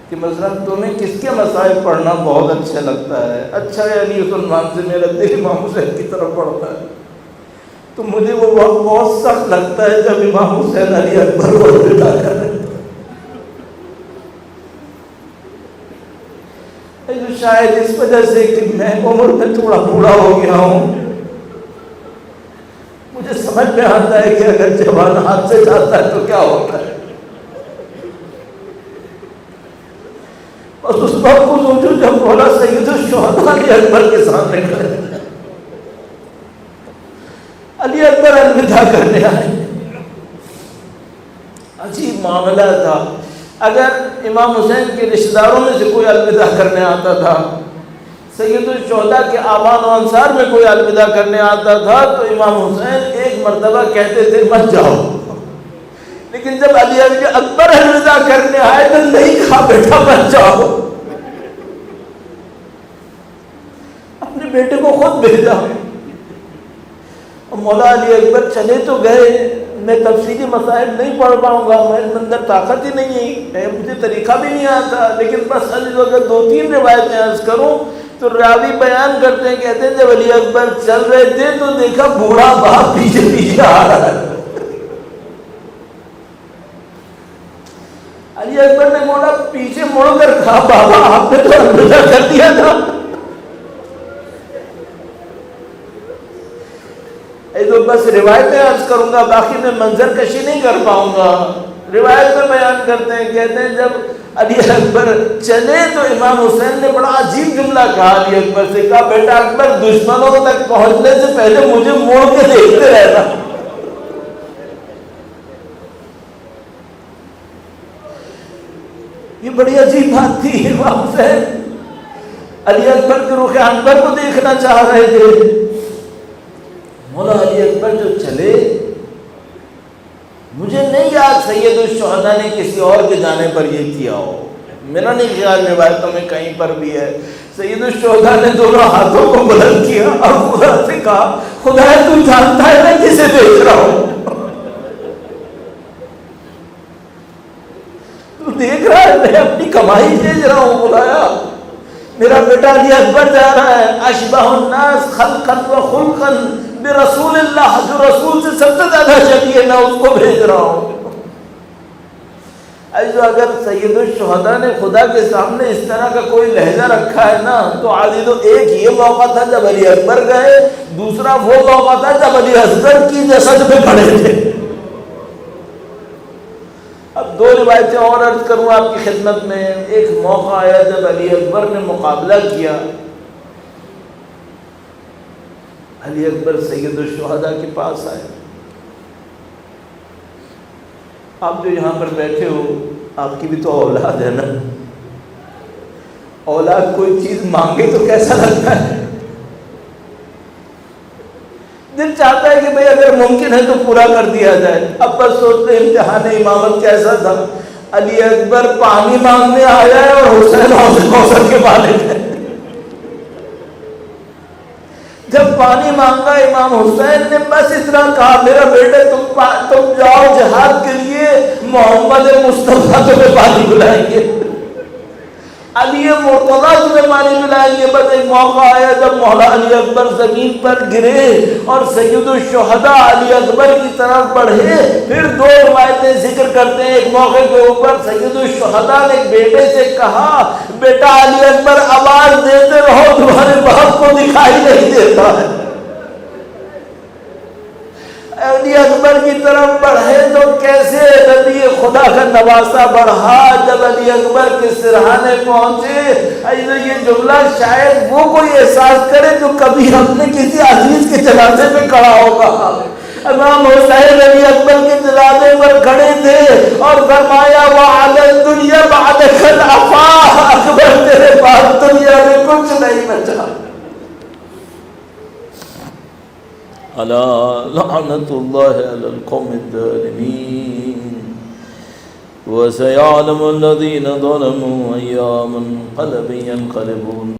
S1: کہ مثلا تمہیں کس کے مصائب پڑھنا بہت اچھا لگتا ہے، اچھا ہے علی سلمان سے میرا دل امام حسین کی طرف پڑھتا ہے، تو مجھے وہ وقت بہت سخت لگتا ہے جب امام حسین علی اکبر کو الوداع کر رہے ہیں۔ شاید اس وجہ سے کہ میں عمر میں تھوڑا بوڑھا ہو گیا ہوں، مجھے سمجھ میں آتا ہے کہ اگر جوان ہاتھ سے جاتا ہے تو کیا ہوتا ہے۔ بس اس وقت کو سوچو جب مولا سید الشہداء علی اکبر کے سامنے کھڑے، علی اکبر الوداع کرنے آئے، عجیب معاملہ تھا۔ اگر امام حسین کے رشتہ داروں میں سے کوئی الوداع کرنے آتا تھا، سید الشہداء کے آبان و انصار میں کوئی الوداع کرنے آتا تھا، تو امام حسین ایک مرتبہ کہتے تھے مت جاؤ، لیکن جب علی اکبر الوداع کرنے آئے تو نہیں کہا بیٹا مت جاؤ، اپنے بیٹے کو خود بھیجا۔ مولا علی اکبر چلے تو گئے، میں تفصیلی مسائل نہیں پڑھ پاؤں گا، میرے اندر طاقت ہی نہیں ہے، مجھے طریقہ بھی نہیں آتا، لیکن بس اگر 2-3 روایتیں عرض کروں تو راوی بیان کرتے ہیں، کہتے ہیں جب علی اکبر چل رہے تھے تو دیکھا بوڑھا باپ پیچھے پیچھے آ رہا ہے۔ علی اکبر نے موڑا پیچھے مڑ کر کہا بابا آپ نے تو الوداع کر دیا تھا۔ تو بس روایتیں عرض کروں گا، باقی میں منظر کشی نہیں کر پاؤں گا۔ روایت میں بیان کرتے ہیں، کہتے ہیں جب علی اکبر چلے تو امام حسین نے بڑا عجیب جملہ کہا علی اکبر سے، کہا بیٹا اکبر دشمنوں تک پہنچنے سے پہلے مجھے موڑ کے دیکھتے رہنا۔ یہ بڑی عجیب بات تھی، امام حسین علی اکبر کے رخ انور کو دیکھنا چاہ رہے تھے۔ مولا علی اکبر جو چلے، مجھے نہیں یاد سید الشہداء نے کسی اور کے جانے پر یہ کیا ہو، میرا نہیں خیال روایتوں میں کہیں پر بھی ہے۔ سید الشہداء نے دونوں ہاتھوں کو بلند کیا اور خدا سے کہا خدا تو جانتا ہے میں کسے دیکھ رہا ہوں، تو دیکھ رہا ہے میں اپنی کمائی بھیج رہا ہوں، بلایا میرا بیٹا علی اکبر جا رہا ہے، اشبہ الناس خلقا و خلقا برسول اللہ، جو رسول سے سب سے زیادہ شبیہ ہے میں اس کو بھیج رہا ہوں۔ ایسا اگر سید الشہداء نے خدا کے سامنے اس طرح کا کوئی لہجہ رکھا ہے نا، تو عادی تو ایک یہ موقع تھا جب علی اکبر گئے، دوسرا وہ موقع تھا جب علی اصغر کی جسد پہ کھڑے تھے۔ اب 2 روایتیں اور عرض کروں آپ کی خدمت میں۔ ایک موقع آیا جب علی اکبر نے مقابلہ کیا، علی اکبر سید الشہداء کے پاس آئے، آپ جو یہاں پر بیٹھے ہو آپ کی بھی تو اولاد ہے نا، اولاد کوئی چیز مانگے تو کیسا لگتا ہے، دل چاہتا ہے کہ بھئی اگر ممکن ہے تو پورا کر دیا جائے۔ اب بس سوچتے ہیں امتحان امامت کیسا تھا، علی اکبر پانی مانگنے آیا ہے اور حسین کوثر کے والد ہے۔ جب پانی مانگا امام حسین نے بس اتنا کہا میرا بیٹے تم جاؤ جہاد کے لیے، محمد مصطفیٰ تمہیں پانی پلائیں گے، علی مرتضیٰ تمہیں پانی پلائیں گے۔ بس ایک موقع آیا جب مولا علی اکبر زمین پر گرے اور سید الشہداء علی اکبر کی طرف بڑھے، پھر 2 روایتیں ذکر کرتے ہیں۔ ایک موقع کے اوپر سید الشہداء نے بیٹے سے کہا بیٹا علی اکبر آواز دیتے رہو تمہارے باپ کو دکھائی نہیں دیتا ہے۔ علی اکبر کی طرف بڑھے تو کیسے نبی خدا کا نواسا بڑھا، جب علی اکبر کے سرہانے پہنچے، یہ جملہ شاید وہ کوئی احساس کرے جو کبھی اپنے کسی عزیز کے جنازے پہ کھڑا ہوگا۔ امام حسین علی اکبر کے جنازے پر کھڑے تھے اور فرمایا وَعَلَى الدُّنْيَا بَعْدَكَ الْعَفَا، اکبر تیرے بعد دنیا میں کچھ نہیں بچا۔ الا لعنت اللہ علی القوم الظالمین۔ وسيعلم الذين ظلموا أي منقلب ينقلبون